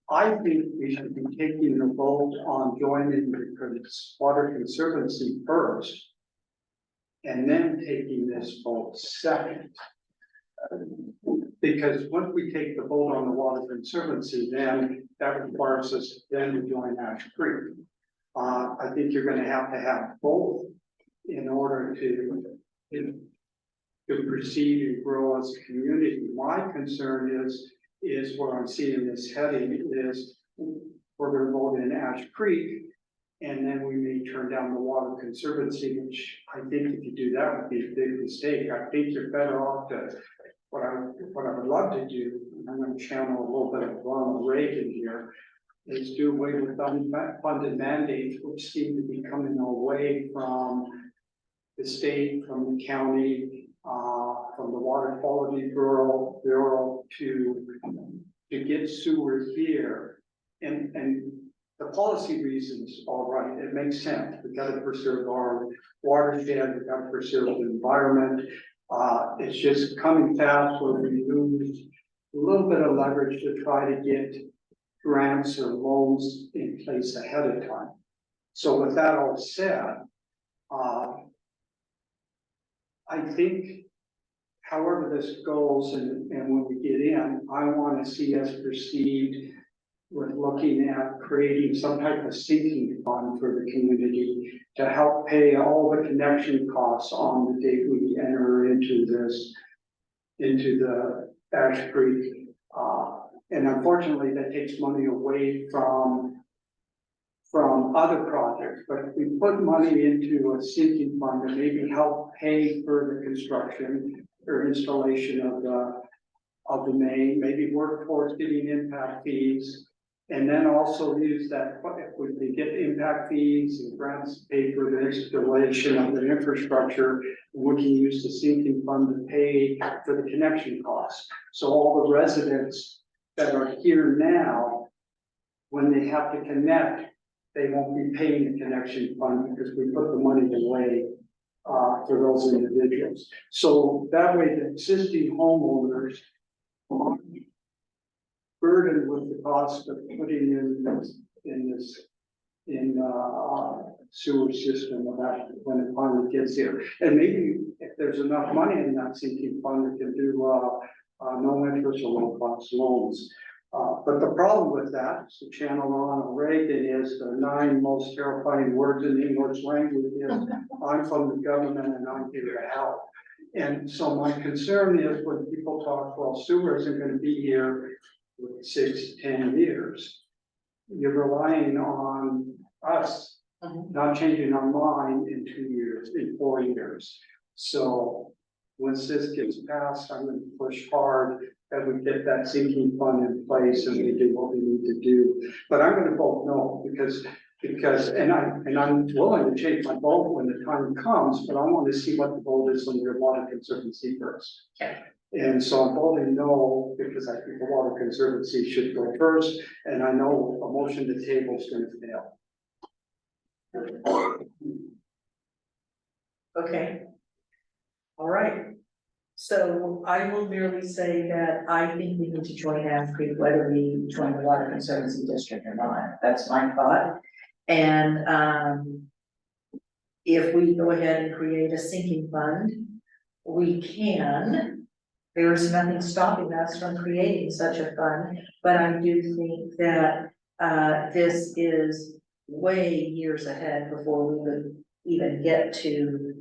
I think we should be taking the vote on joining the Water Conservancy first, and then taking this vote second. Because once we take the vote on the Water Conservancy, then that requires us then to join Ash Creek. I think you're gonna have both in order to proceed and grow as a community. My concern is where I'm seeing this heading is we're gonna vote in Ash Creek. And then we may turn down the Water Conservancy, which I think if you do that would be a big mistake. I think you're better off to, what I would love to do, and I'm gonna channel a little bit of Ronald Reagan here, is do away with unfunded mandates, which seem to be coming away from the state, from the county, from the Water Quality Bureau to get sewer here. And the policy reasons, all right, it makes sense. We gotta preserve our watershed, we gotta preserve the environment. It's just coming fast where we lose a little bit of leverage to try to get grants or loans in place ahead of time. So with that all said, I think however this goes and when we get in, I want to see us proceed with looking at creating some type of sinking fund for the community to help pay all the connection costs on the date we enter into this, into the Ash Creek. And unfortunately, that takes money away from other projects, but if we put money into a sinking fund to maybe help pay for the construction or installation of the main, maybe work towards getting impact fees. And then also use that, if we can get impact fees and grants to pay for the installation of the infrastructure, we can use the sinking fund to pay for the connection costs. So all the residents that are here now, when they have to connect, they won't be paying the connection fund because we put the money away for those individuals. So that way the existing homeowners aren't burdened with the cost of putting in this sewer system when it finally gets here. And maybe if there's enough money in that sinking fund, it can do no interest or low cost loans. But the problem with that, is to channel Ronald Reagan, is the 9 most terrifying words in the English language is, I'm from the government and I'm here to help. And so my concern is when people talk, well, sewer isn't going to be here with 6 to 10 years. You're relying on us not changing our mind in 2 years, in 4 years. So once this gets passed, I'm going to push hard that we get that sinking fund in place and we do what we need to do. But I'm going to vote no because I'm willing to change my vote when the time comes, but I want to see what the vote is on your Water Conservancy first. Okay. And so I'm voting no because I think the Water Conservancy should go first, and I know a motion to table is going to fail. Okay. All right. So I will merely say that I think we need to join Ash Creek, whether we join the Water Conservancy District or not. That's my thought. And if we go ahead and create a sinking fund, we can. There's nothing stopping us from creating such a fund, but I do think that this is way years ahead before we would even get to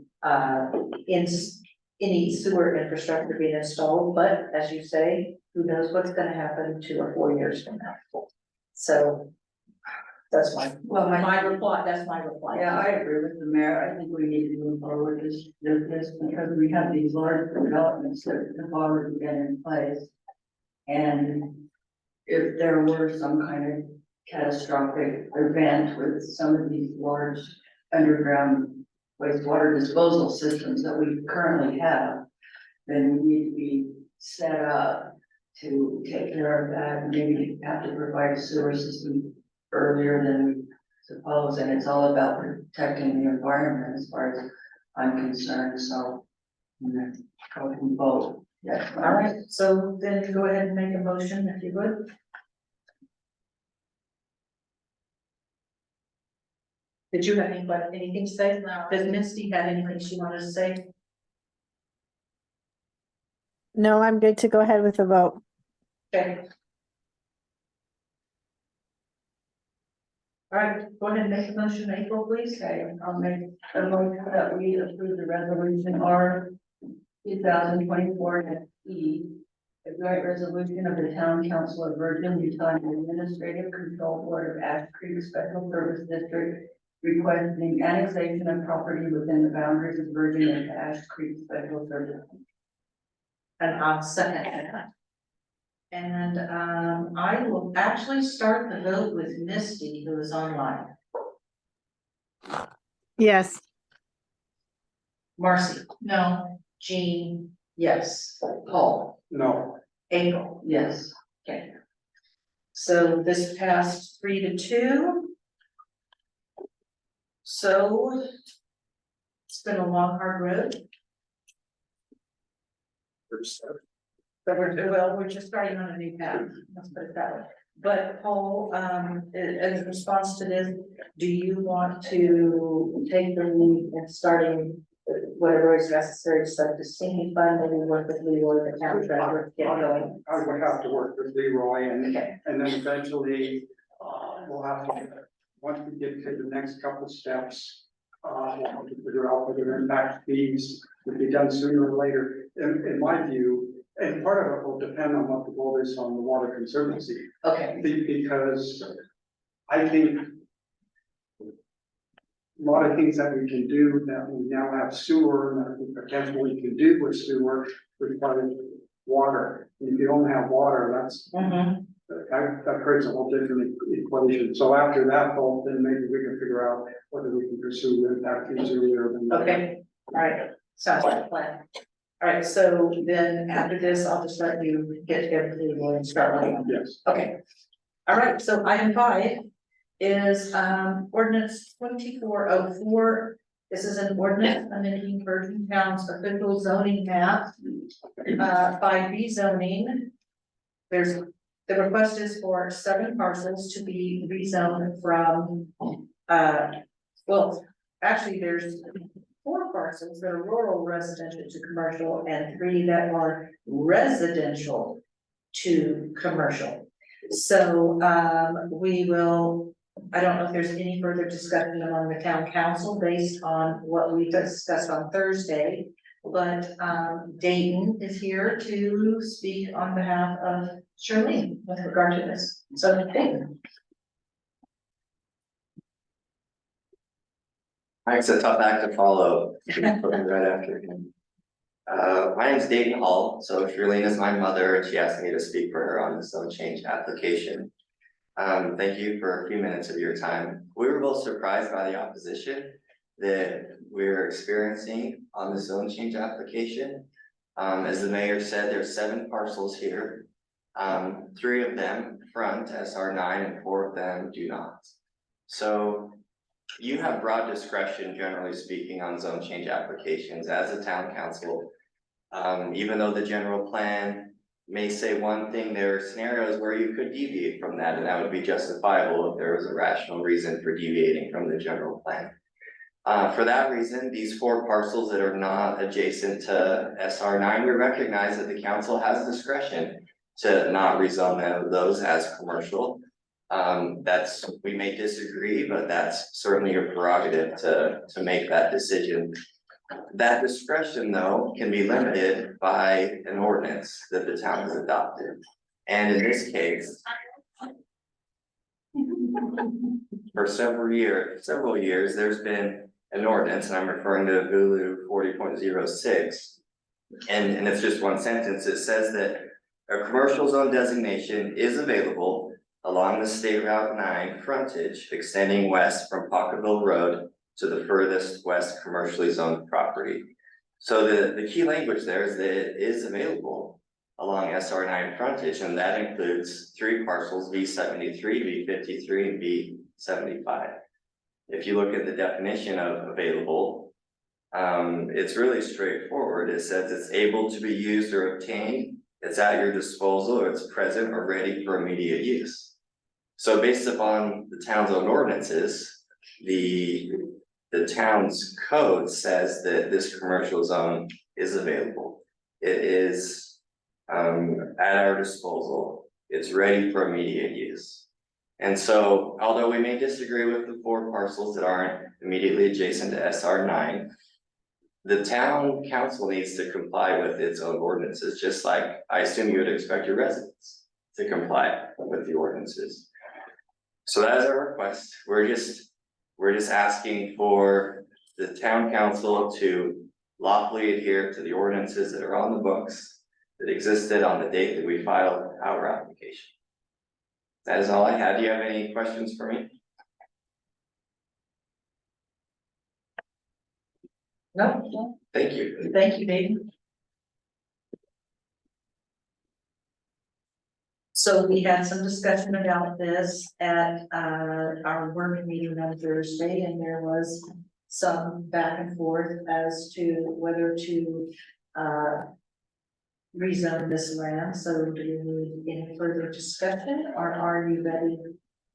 any sewer infrastructure being installed, but as you say, who knows what's gonna happen 2 or 4 years from now. So that's my reply, that's my reply. Yeah, I agree with the mayor. I think we need to move forward with this because we have these large developments that have already been in place. And if there were some kind of catastrophic event with some of these large underground wastewater disposal systems that we currently have, then we need to be set up to take care of that. And maybe have to provide a sewer system earlier than we suppose, and it's all about protecting the environment as far as I'm concerned, so. Go and vote, yes. All right, so then go ahead and make a motion if you would. Did you have anything to say? No. Does Misty have anything she wanted to say? No, I'm good to go ahead with the vote. Okay. All right, go ahead and make a motion, April, please. Okay, I'll make a motion that we approve the resolution R 2024-E, a joint resolution of the Town Council of Virgin, Utah, and the Administrative Control Board of Ash Creek Special Service District, requesting annexation of property within the boundaries of Virgin and Ash Creek Special Service. And I'll second that. And I will actually start the vote with Misty, who is online. Yes. Marcy, No, Jean, yes. Paul, No. April, Yes. okay. So this passed 3-2. So it's been a long, hard road. but we're just starting on a new path, let's put it that way. But Paul, in response to this, do you want to take the lead in starting whatever is necessary to set the sinking fund, maybe work with Leroy, the town treasurer, to get going? I would have to work with Leroy Okay. and then eventually, we'll have to, once we get to the next couple of steps, we'll have to figure out whether impact fees would be done sooner or later, in my view. And part of it will depend on what the goal is on the Water Conservancy, Okay, because I think a lot of things that we can do, that we now have sewer, and that we potentially can do with sewer, require water. If you don't have water, that's, that creates a whole different equation. So after that, vote, then maybe we can figure out whether we can pursue impact fees earlier than. okay, all right, sounds like a plan. All right, so then after this, I'll just let you get together with Leroy and start working on it. Yes. Okay. All right, so item 5 is ordinance 2404. This is an ordinance amending Virgin Town's official zoning map, 5B zoning. The request is for 7 parcels to be rezoned from, well, actually, there's 4 parcels that are rural residential to commercial and 3 that are residential to commercial. So we will, I don't know if there's any further discussion among the town council based on what we discussed on Thursday. But Dayton is here to speak on behalf of Charlene with regard to this. So Dayton. It's a tough act to follow, right after him. My name's Dayton Hall, so Charlene is my mother, and she asked me to speak for her on the zone change application. Thank you for a few minutes of your time. We were both surprised by the opposition that we're experiencing on the zone change application. As the mayor said, there's 7 parcels here. 3 of them front SR9 and 4 of them do not. So you have broad discretion, generally speaking, on zone change applications as a town council. Even though the general plan may say one thing, there are scenarios where you could deviate from that, and that would be justifiable if there was a rational reason for deviating from the general plan. For that reason, these 4 parcels that are not adjacent to SR9, we recognize that the council has discretion to not rezone those as commercial. We may disagree, but that's certainly a prerogative to make that decision. That discretion, though, can be limited by an ordinance that the town has adopted. And in this case, for several years, there's been an ordinance, and I'm referring to VULU 40.06. And it's just one sentence. It says that a commercial zone designation is available along the State Route 9 frontage extending west from Pocketville Road to the furthest west commercially zoned property. So the key language there is that it is available along SR9 frontage, and that includes 3 parcels, V73, V53, and V75. If you look at the definition of available, it's really straightforward. It says it's able to be used or obtained, it's at your disposal, or it's present or ready for immediate use. So based upon the town's own ordinances, the town's code says that this commercial zone is available. It is at our disposal. It's ready for immediate use. And so, although we may disagree with the 4 parcels that aren't immediately adjacent to SR9, the town council needs to comply with its own ordinances, just like I assume you would expect your residents to comply with the ordinances. So that is our request. We're just asking for the town council to lawfully adhere to the ordinances that are on the books that existed on the date that we filed our application. That is all I had. Do you have any questions for me? No? Thank you. Thank you, Dayton. So we had some discussion about this at our work meeting on Thursday, and there was some back and forth as to whether to rezone this land, so do we need any further discussion, or are you ready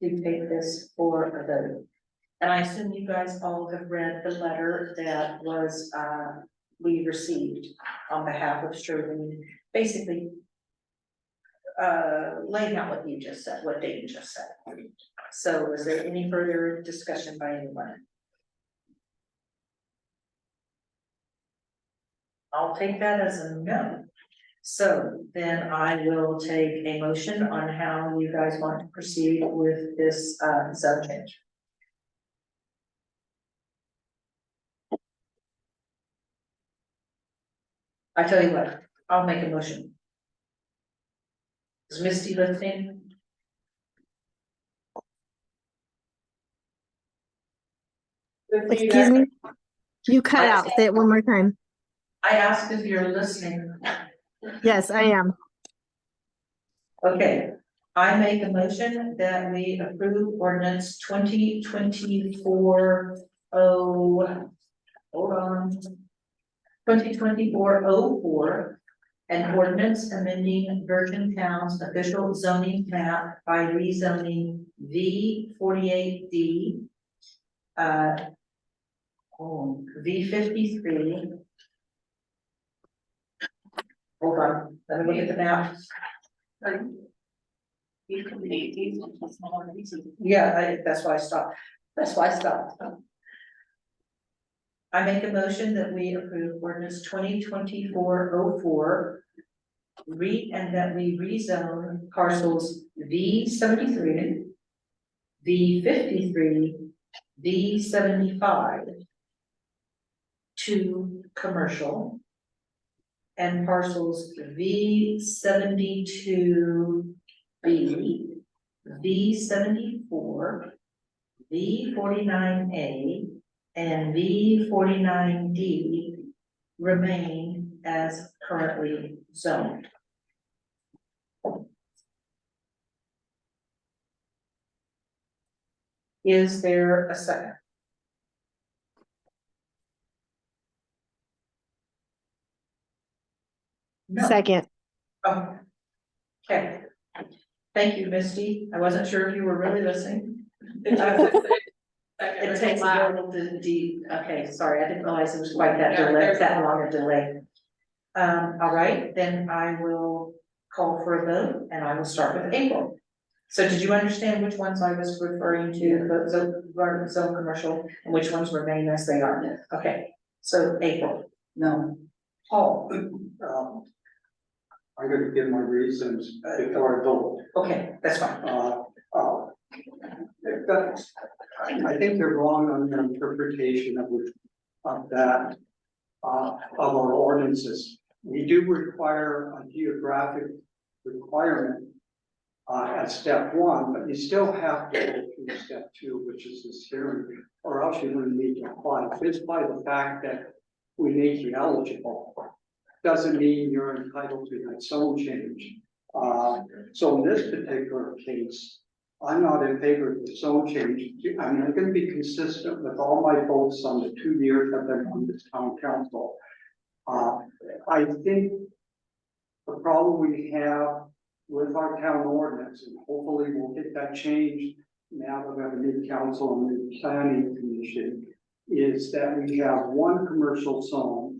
to take this for a vote? And I assume you guys all have read the letter that was, we received on behalf of Sterling, basically laying out what you just said, what Dayton just said. So is there any further discussion by anyone? I'll take that as a no. So then I will take a motion on how you guys want to proceed with this zone change. I tell you what, I'll make a motion. Is Misty listening? Excuse me? You cut out. Say it one more time. I asked if you're listening. Yes, I am. Okay, I make a motion that we approve ordinance 2024 hold on. 2024-04, an ordinance amending Virgin Towns official zoning map by rezoning V48D, V53. Hold on, let me look at the map. Yeah, that's why I stopped. That's why I stopped. I make a motion that we approve ordinance 2024-04. And that we rezone parcels V73, V53, V75 to commercial. And parcels V72B, V74, V49A, and V49D remain as currently zoned. Is there a second? No. Second. Oh. Okay. Thank you, Misty. I wasn't sure if you were really listening. It takes a little to okay, sorry, I didn't realize it was quite that delay, that long a delay. All right, then I will call for a vote and I will start with April. So did you understand which ones I was referring to, the zone commercial, and which ones remain as they are? Okay, so April. No. Paul. I'm gonna give my reasons before I vote. Okay, that's fine. I think they're wrong on their interpretation of that, of our ordinances. We do require a geographic requirement at step one, but you still have to go through step two, which is this hearing, or else you wouldn't need to apply. Just by the fact that we make you eligible, doesn't mean you're entitled to that zone change. So in this particular case, I'm not in favor of the zone change. I'm not going to be consistent with all my votes on the 2 years I've been on this town council. I think the problem we have with our town ordinance, and hopefully we'll get that changed now that we have a new council and a new planning commission, is that we have one commercial zone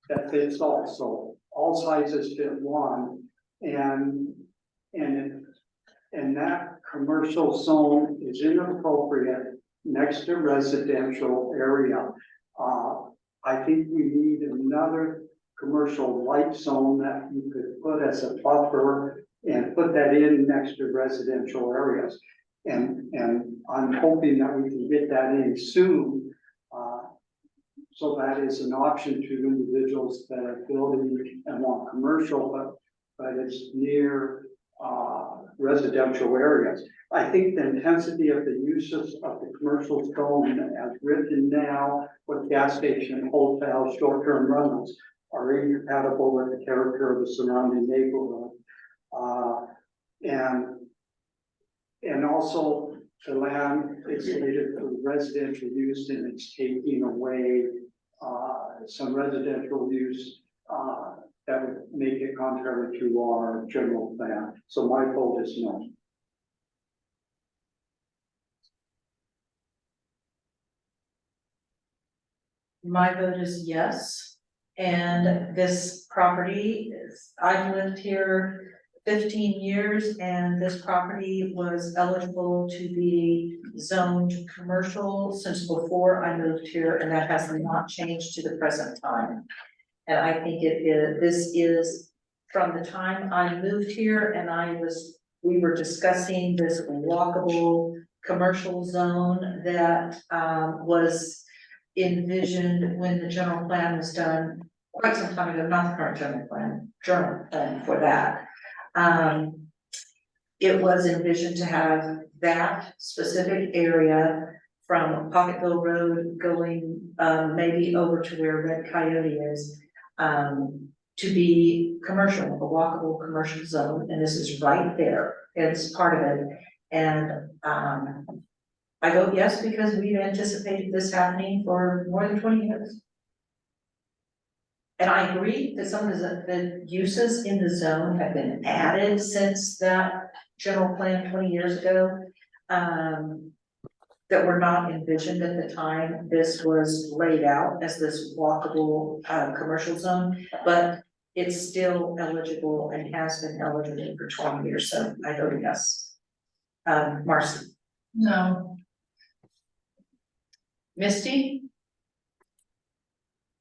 that fits all. So all sizes fit one, and that commercial zone is inappropriate next to residential area. I think we need another commercial light zone that you could put as a buffer and put that in next to residential areas. And I'm hoping that we can get that in soon. So that is an option to individuals that are building and want commercial, but it's near residential areas. I think the intensity of the uses of the commercial zone as written now with gas station, hotels, short-term rentals are incompatible with the character of the surrounding neighborhood. And also the land is slated for residential use, and it's taking away some residential use that would make it contrary to our general plan. So my vote is no. My vote is yes, and this property is, I've lived here 15 years, and this property was eligible to be zoned commercial since before I moved here, and that has not changed to the present time. And I think this is from the time I moved here and we were discussing this walkable commercial zone that, was envisioned when the general plan was done quite some time ago, not the current general plan for that. It was envisioned to have that specific area from Pocketville Road going, maybe over to where Red Coyote is, to be commercial, a walkable commercial zone, and this is right there, it's part of it. And, I vote yes because we've anticipated this happening for more than 20 years. And I agree that some of the uses in the zone have been added since that general plan 20 years ago. That were not envisioned at the time this was laid out as this walkable, commercial zone, but it's still eligible and has been eligible for 20 years, so I vote yes. Marcy? No. Misty?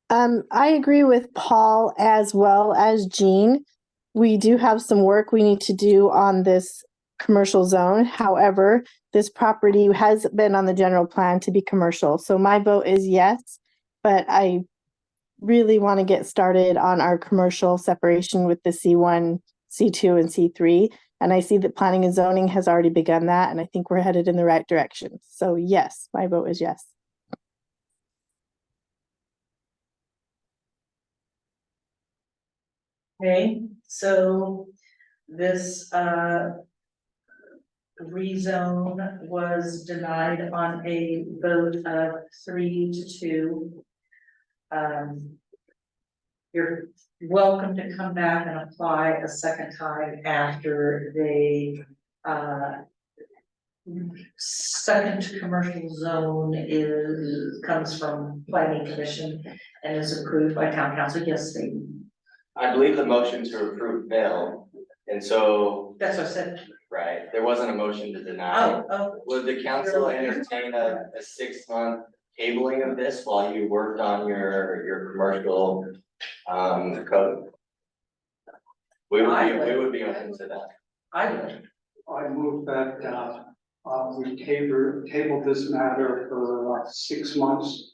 I agree with Paul as well as Jean. We do have some work we need to do on this commercial zone. However, this property has been on the general plan to be commercial. So my vote is yes, but I really want to get started on our commercial separation with the C1, C2, and C3. And I see that planning and zoning has already begun that, and I think we're headed in the right direction. So yes, my vote is yes. Okay, so this, rezone was denied on a vote of 3-2. You're welcome to come back and apply a second time after they, second commercial zone comes from planning commission and is approved by town council. Yes, they, I believe the motion to approve failed, and so, that's what I said. right, there wasn't a motion to deny. Oh, Would the council entertain a 6-month tabling of this while you worked on your commercial, code? We would be open to that. I would. I move that, we table this matter for 6 months,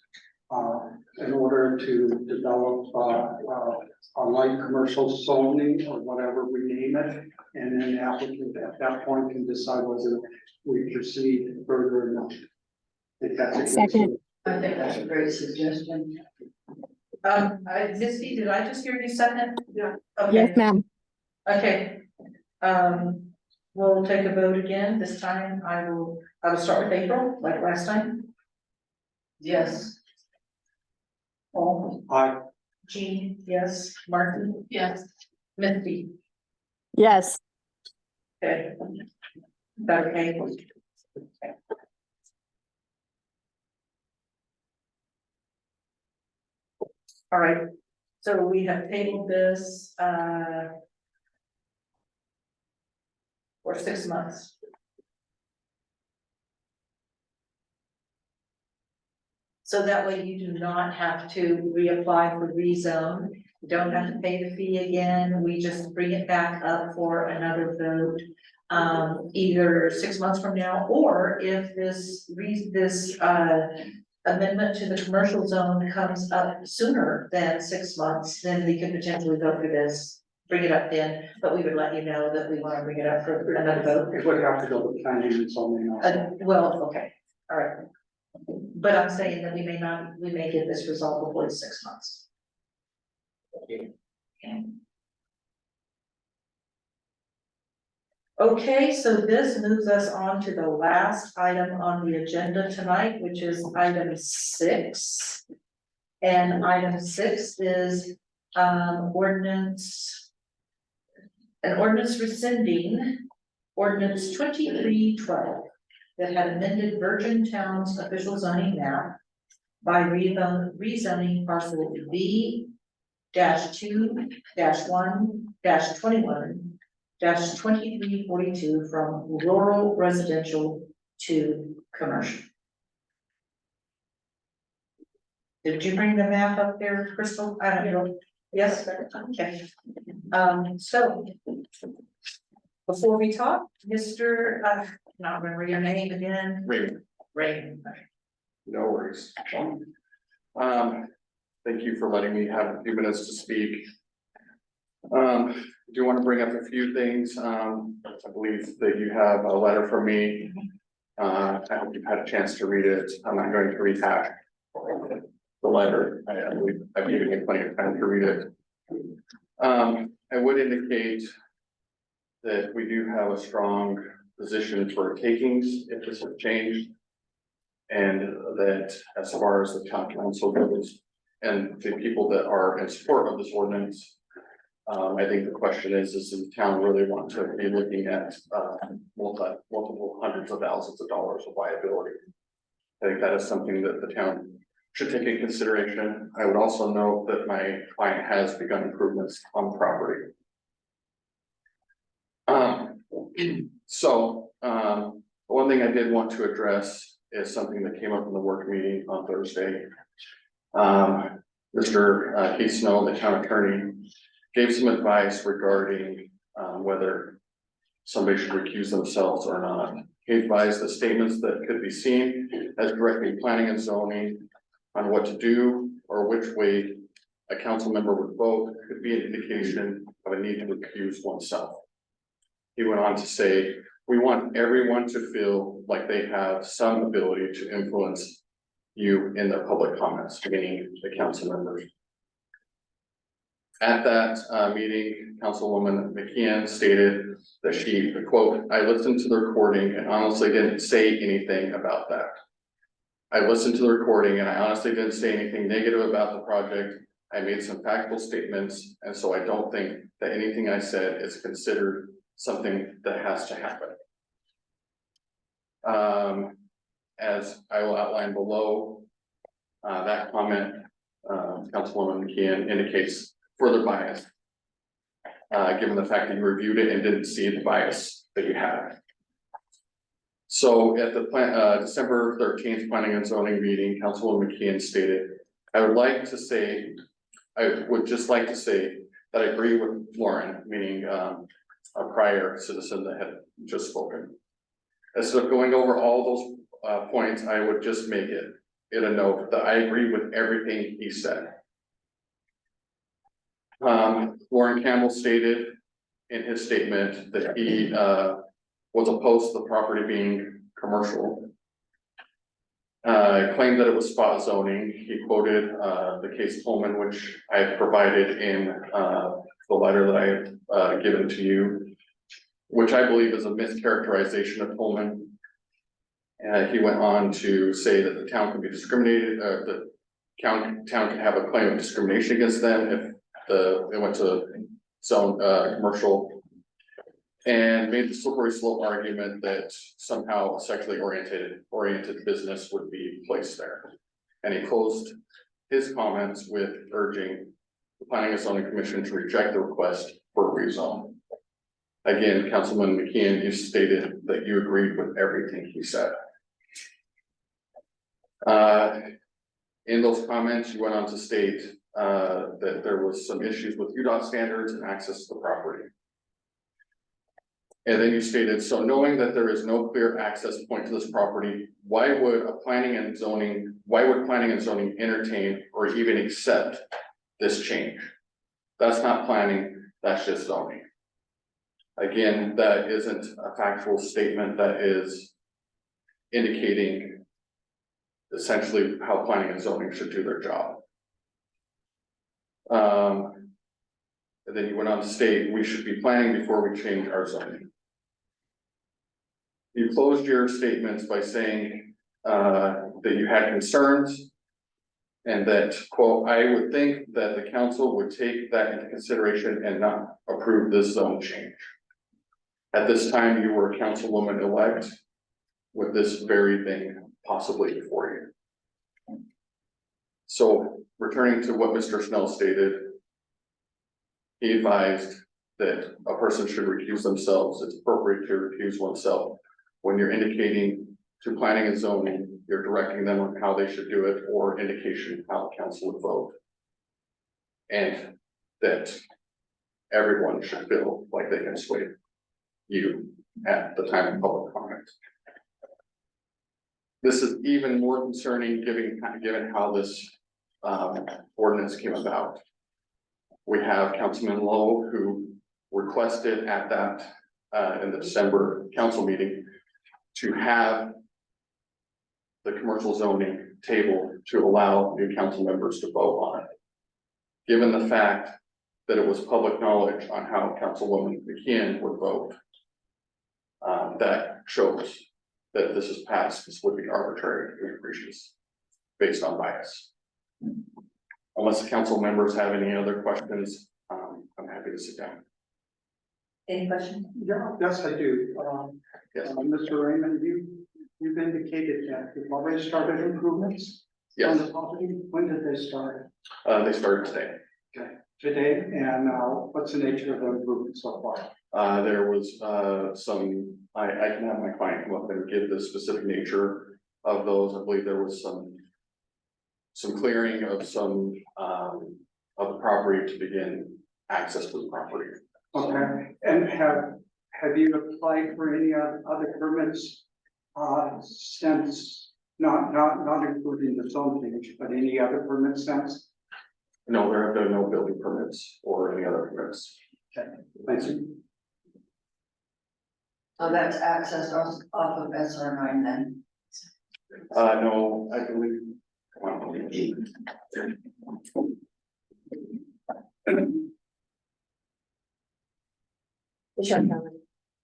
in order to develop, a light commercial zoning or whatever we name it. And then the applicant at that point can decide whether we proceed further or not. If that's a good Second. I think that's a great suggestion. Misty, did I just hear you second? Yeah. Okay. Yes, ma'am. Okay. We'll take a vote again. This time I will start with April, like last time. Yes. Paul? Aye. Jean, yes. Martin? Yes. Misty? Yes. Okay. Okay. All right, so we have tabled this, for 6 months. So that way you do not have to reapply for rezone, you don't have to pay the fee again, we just bring it back up for another vote. Either 6 months from now, or if this amendment to the commercial zone comes up sooner than 6 months, then we could potentially go for this, bring it up then, but we would let you know that we want to bring it up for another vote. It would have to go to planning and zoning also. Well, okay, all right. But I'm saying that we may get this resolved before 6 months. Okay. Okay, so this moves us on to the last item on the agenda tonight, which is item 6. And item 6 is ordinance. An ordinance rescinding ordinance 2312 that had amended Virgin Towns official zoning map by rezoning parcel B -2 -1 -21 -2342 from rural residential to commercial. Did you bring the map up there, Crystal? I don't know. Yes, okay. So before we talk, Mr. Not remember your name again. Ray. No worries. Thank you for letting me have a few minutes to speak. Do want to bring up a few things. I believe that you have a letter from me. I hope you've had a chance to read it. I'm not going to rehash the letter. I believe I've given you plenty of time to read it. I would indicate that we do have a strong position for takings if this has changed. And that as far as the town council goes and the people that are in support of this ordinance, I think the question is does the town really want to be looking at multiple hundreds of thousands of dollars of liability? I think that is something that the town should take into consideration. I would also note that my client has begun improvements on the property. One thing I did want to address is something that came up in the work meeting on Thursday. Mr. Keith Snow, the town attorney, gave some advice regarding whether somebody should recuse themselves or not. He advised that statements that could be seen as directing planning and zoning on what to do or which way a council member would vote could be an indication of a need to recuse oneself. He went on to say, we want everyone to feel like they have some ability to influence you in their public comments, meaning the council members. At that meeting, Councilwoman McKeon stated that she, quote, I listened to the recording and honestly didn't say anything about that. I listened to the recording and I honestly didn't say anything negative about the project. I made some factual statements, and so I don't think that anything I said is considered something that has to happen. As I will outline below, that comment, Councilwoman McKeon indicates further bias, given the fact that you reviewed it and didn't see the bias that you had. So at the December 13th Planning and Zoning meeting, Councilwoman McKeon stated, I would just like to say that I agree with Lauren, meaning a prior citizen that had just spoken. Instead of going over all those points, I would just make it a note that I agree with everything he said. Lauren Campbell stated in his statement that he was opposed to the property being commercial. Claimed that it was spot zoning. He quoted the case Pullman, which I have provided in the letter that I have given to you, which I believe is a mischaracterization of Pullman. He went on to say that the town can be discriminated, the town can have a claim of discrimination against them if they went to zone commercial, and made the slippery slope argument that somehow a sexually oriented business would be placed there. And he closed his comments with urging the Planning and Zoning Commission to reject the request for a rezone. Again, Councilman McKeon, you stated that you agreed with everything he said. In those comments, you went on to state that there was some issues with UDOT standards and access to the property. And then you stated, so knowing that there is no clear access point to this property, why would planning and zoning entertain or even accept this change? That's not planning, that's just zoning. Again, that isn't a factual statement, that is indicating essentially how planning and zoning should do their job. And then you went on to state, we should be planning before we change our zoning. You closed your statements by saying that you had concerns And that, quote, I would think that the council would take that into consideration and not approve this zone change. At this time, you were a councilwoman-elect with this very thing possibly before you. So returning to what Mr. Snell stated, he advised that a person should recuse themselves. It's appropriate to recuse oneself when you're indicating to planning and zoning, you're directing them on how they should do it or indication how the council would vote. And that everyone should feel like they can sway you at the time of public comment. This is even more concerning given how this ordinance came about. We have Councilman Lowe who requested at that in the December council meeting to have the commercial zoning table to allow new council members to vote on it. Given the fact that it was public knowledge on how Councilwoman McKeon would vote, that shows that this is passed. This would be arbitrary and capricious based on bias. Unless the council members have any other questions, I'm happy to sit down. Any questions? Yeah, yes, I do. Yes. Mr. Raymond, you've indicated that you've already started improvements on the property. When did they start? They started today. Okay, today, and what's the nature of the improvement so far? There was some, I can have my client come up and give the specific nature of those. I believe there was some clearing of some of the property to begin access to the property. Okay, and have you applied for any other permits since, not including the zone change, but any other permits since? No, there have been no building permits or any other permits. Okay, thank you. So that's access off of SR9 then? No, I believe. Michelle Kelly.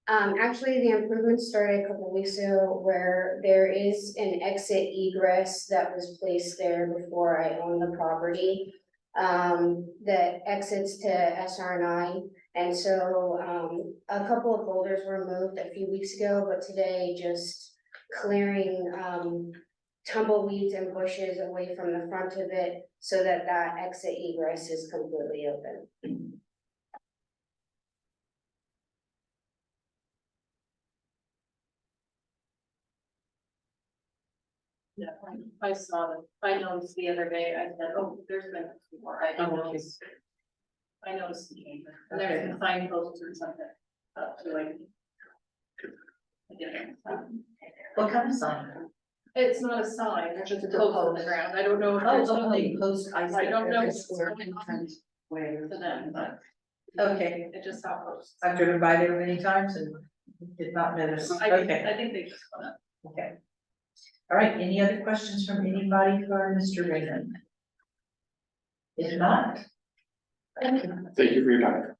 Actually, the improvements started a couple of weeks ago where there is an exit egress that was placed there before I owned the property. That exits to SR9. And so, a couple of boulders were moved a few weeks ago, but today just clearing, tumbleweeds and bushes away from the front of it so that that exit egress is completely open. Yeah, I saw them. I noticed the other day, I said, oh, there's been more. I didn't notice. I noticed the change. And there's a signpost or something up to like. What kind of sign? It's not a sign, it's just a post on the ground. I don't know if there's something. Post. I don't know. Every square entrance way. To them, but Okay, it just saw posts. I've driven by there many times and did not notice. I think Okay, they just went up. okay. All right, any other questions from anybody for Mr. Raymond? If not. Thank you. Thank you for your time.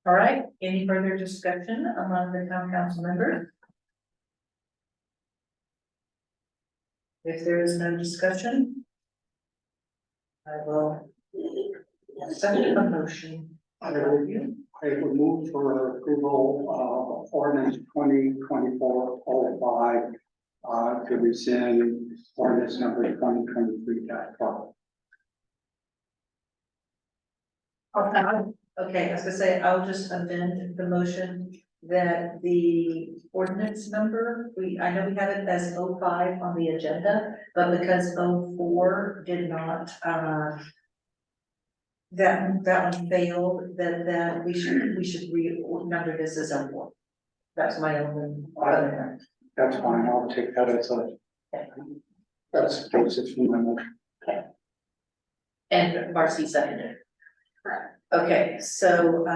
All right, any further discussion among the town council members? If there is no discussion, I will accept a motion. I will move for approval of ordinance 2024-05 to rescind ordinance number 2023-12. Okay, I was gonna say, I'll just amend the motion that the ordinance number, I know we have it as 05 on the agenda, but because 04 did not, that one failed, that we should re-number this as 04. That's my only. That's fine, I'll take that as a, that's the basis for my motion. And Marcy seconded. Okay, so,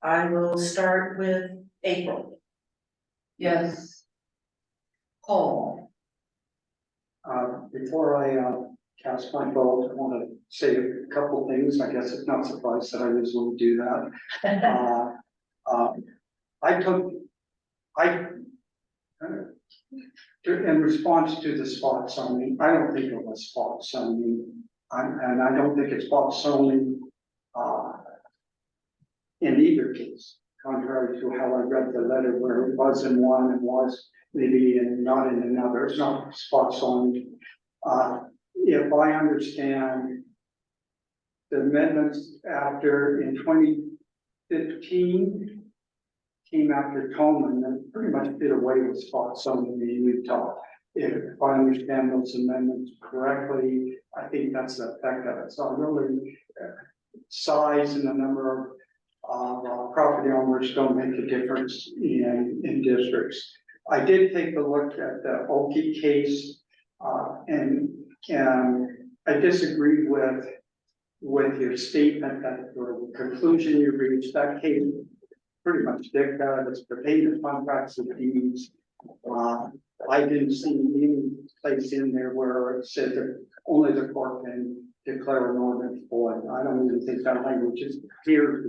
I will start with April. Yes. Paul. Before I cast my vote. I want to say a couple things. I guess it's not surprised that I usually do that. In response to the spot zoning, I don't think it was spot zoning. And I don't think it's spot zoning, in either case, contrary to how I read the letter where it was in one and was maybe not in another. It's not spot zoning. If I understand the amendments after in 2015 came after Tolman and pretty much did away with spot zoning in Utah. If I understand those amendments correctly, I think that's the effect of it. So really, size and the number of property owners don't make a difference in districts. I did take a look at the Oki case, and I disagree with your statement that the conclusion you reached, that case pretty much dicta, it's pertaining to contracts and deeds. I didn't see any place in there where it said that only the court can declare an ordinance void. I don't even think that language is clear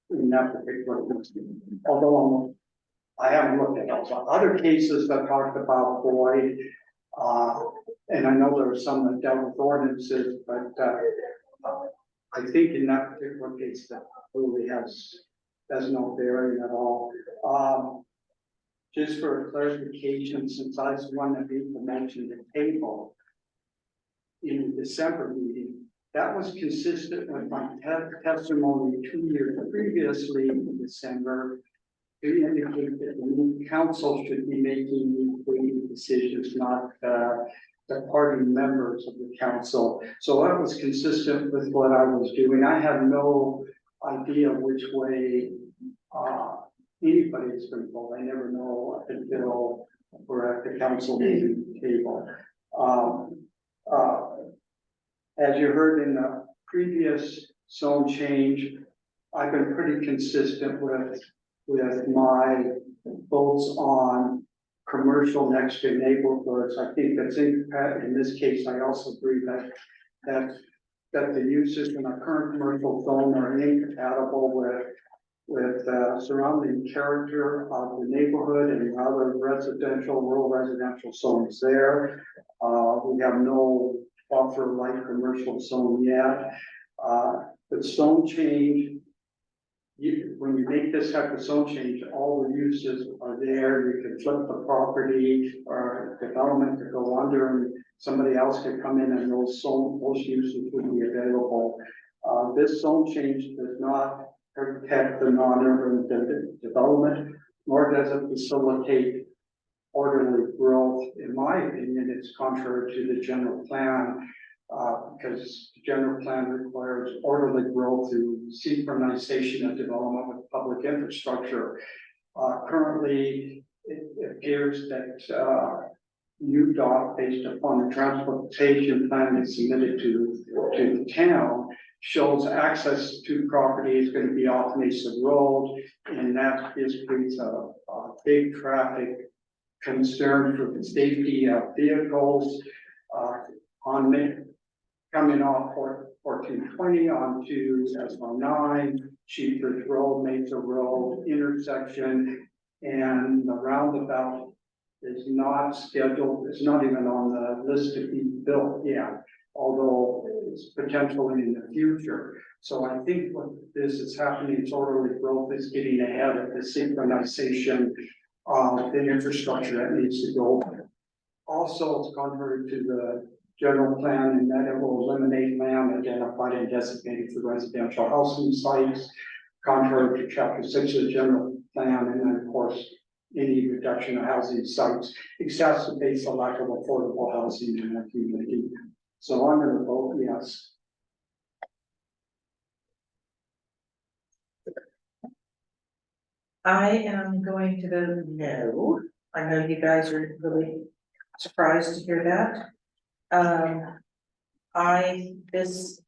in that particular case. Although I haven't looked at those other cases that talked about void, and I know there were some that dealt with ordinances, but I think in that particular case that really has no bearing at all. Just for clarification, since I was the one that people mentioned the table in the December meeting, that was consistent with my testimony 2 years previously in December. To indicate that the new council should be making the decisions, not the party members of the council. So that was consistent with what I was doing. I have no idea which way anybody is going to vote. I never know up until we're at the council meeting table. As you heard in the previous zone change, I've been pretty consistent with my votes on commercial next to neighborhoods. I think that's in this case, I also agree that the uses in our current commercial zone are incompatible with surrounding character of the neighborhood and other rural residential zones there. We have no buffer light commercial zone yet. But zone change, when you make this type of zone change, all the uses are there. You can flip the property or development to go under, and somebody else could come in and those uses would be available. This zone change does not protect the non-urban development, nor does it facilitate orderly growth. In my opinion, it's contrary to the general plan, because the general plan requires orderly growth through synchronization of development with public infrastructure. Currently, it appears that UDOT, based upon the transportation plan that's submitted to the town, shows access to property is going to be off Mesa Road, and that creates a big traffic concern for the safety of vehicles coming off 1420 onto S19, Sheepers Road, Mesa Road intersection, and the roundabout is not scheduled, it's not even on the list to be built yet, although it's potentially in the future. So I think what this is happening, it's orderly growth is getting ahead of the synchronization of the infrastructure that needs to go. Also, it's contrary to the general plan in that it will eliminate land identified and designated for residential housing sites, contrary to chapter 6 of the general plan, and then of course any reduction of housing sites exacerbates the lack of affordable housing in our community. So I'm going to vote yes. I am going to vote no. I know you guys are really surprised to hear that. This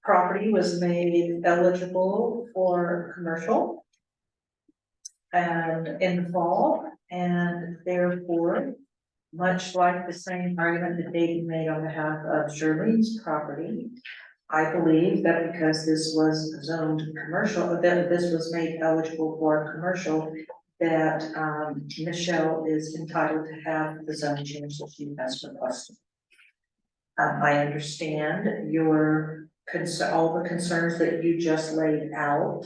property was made eligible for commercial and in the fall, and therefore much like the same argument that David made on behalf of Shirley's property, I believe that because this was zoned commercial, that this was made eligible for commercial, that Michelle is entitled to have the zone change that she has requested. I understand your all the concerns that you just laid out,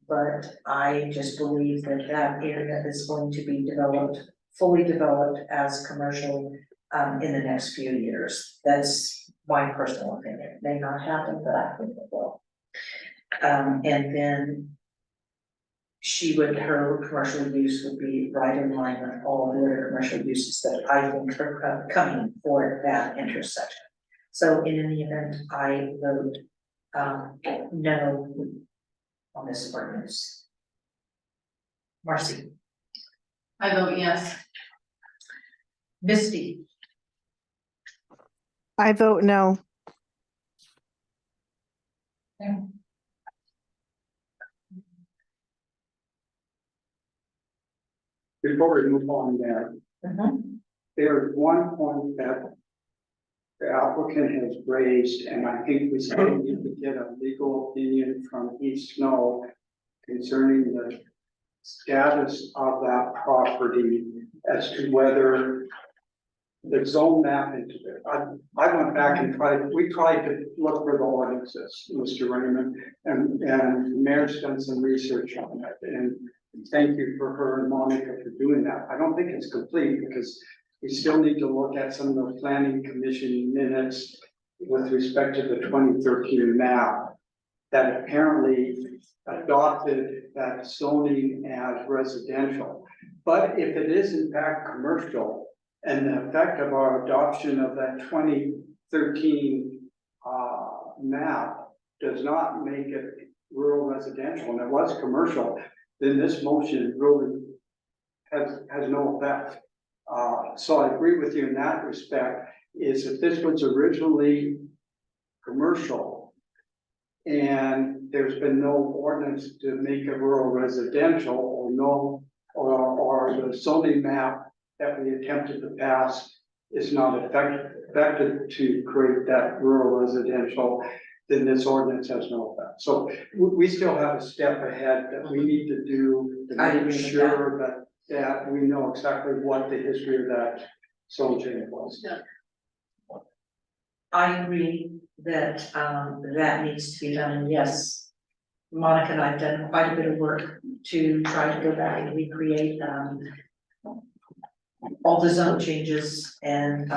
but I just believe that that area is going to be developed, fully developed as commercial in the next few years. That's my personal opinion. It may not happen, but I think it will. And then her commercial use would be right in line with all the other commercial uses that I think are coming for that intersection. So in any event, I vote no on this ordinance. Marcy, I vote yes. Misty, I vote no. Before we move on there, there's one point that the applicant has raised, and I think we still need to get a legal opinion from East Snow concerning the status of that property as to whether the zone map into it. I went back and we tried to look for the ordinances, Mr. Raymond, and the mayor's done some research on it, and thank you for her and Monica for doing that. I don't think it's complete because we still need to look at some of the planning commission minutes with respect to the 2013 map that apparently adopted that zoning as residential. But if it is in fact commercial, and the effect of our adoption of that 2013 map does not make it rural residential, and it was commercial, then this motion really has no effect. So I agree with you in that respect, is if this was originally commercial and there's been no ordinance to make it rural residential or the zoning map that we attempted to pass is not effective to create that rural residential, then this ordinance has no effect. So we still have a step ahead that we need to do to make sure that we know exactly what the history of that zone change was. I agree that that needs to be done, and yes, Monica and I have done quite a bit of work to try to go back and recreate all the zone changes, and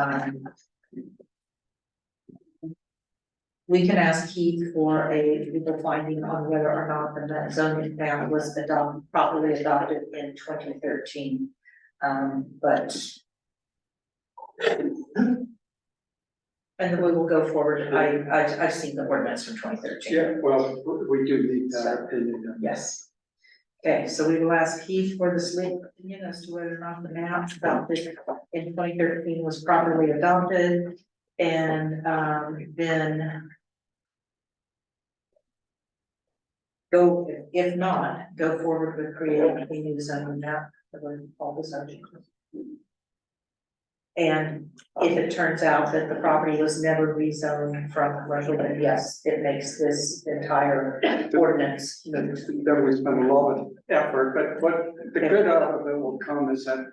we can ask Keith for a legal finding on whether or not the zoning map was properly adopted in 2013. But and then we will go forward. I've seen the ordinance from 2013. Yeah, well, we do need that opinion. Yes. Okay, so we will ask Keith for this legal opinion as to whether or not the map adopted in 2013 was properly adopted, and then if not, go forward with creating a new zoning map for all the subjects. And if it turns out that the property was never rezoned from commercial, then yes, it makes this entire ordinance moot. That we spend a lot of effort, but what the good out of it will come is that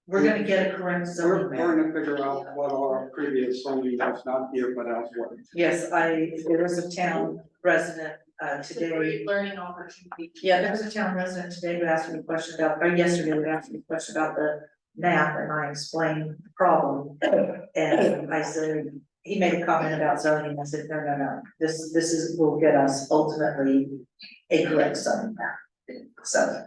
we're gonna get a correct zoning we're map. gonna figure out what our previous zoning was, not here, but elsewhere. Yes, there was a town resident It's a today. great learning opportunity. Yeah, there was a town resident today who asked me a question about, or yesterday, who asked me a question about the map, and I explained the problem. And I said, he made a comment about zoning, I said, no, this will get us ultimately a correct zoning map, so.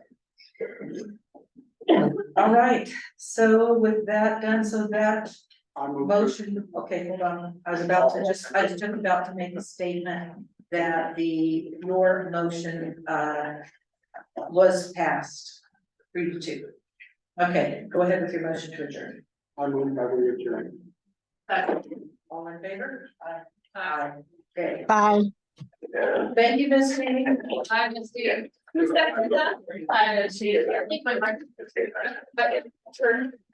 All right, so with that done, so that motion, okay, hold on, I was about to make a statement that your motion was passed 3-2. Okay, go ahead with your motion to adjourn. I move that we adjourn. All in favor? Aye. Okay, Bye. thank you, Ms. King. I can see it. Who's that? I see it. I think my microphone. But turn.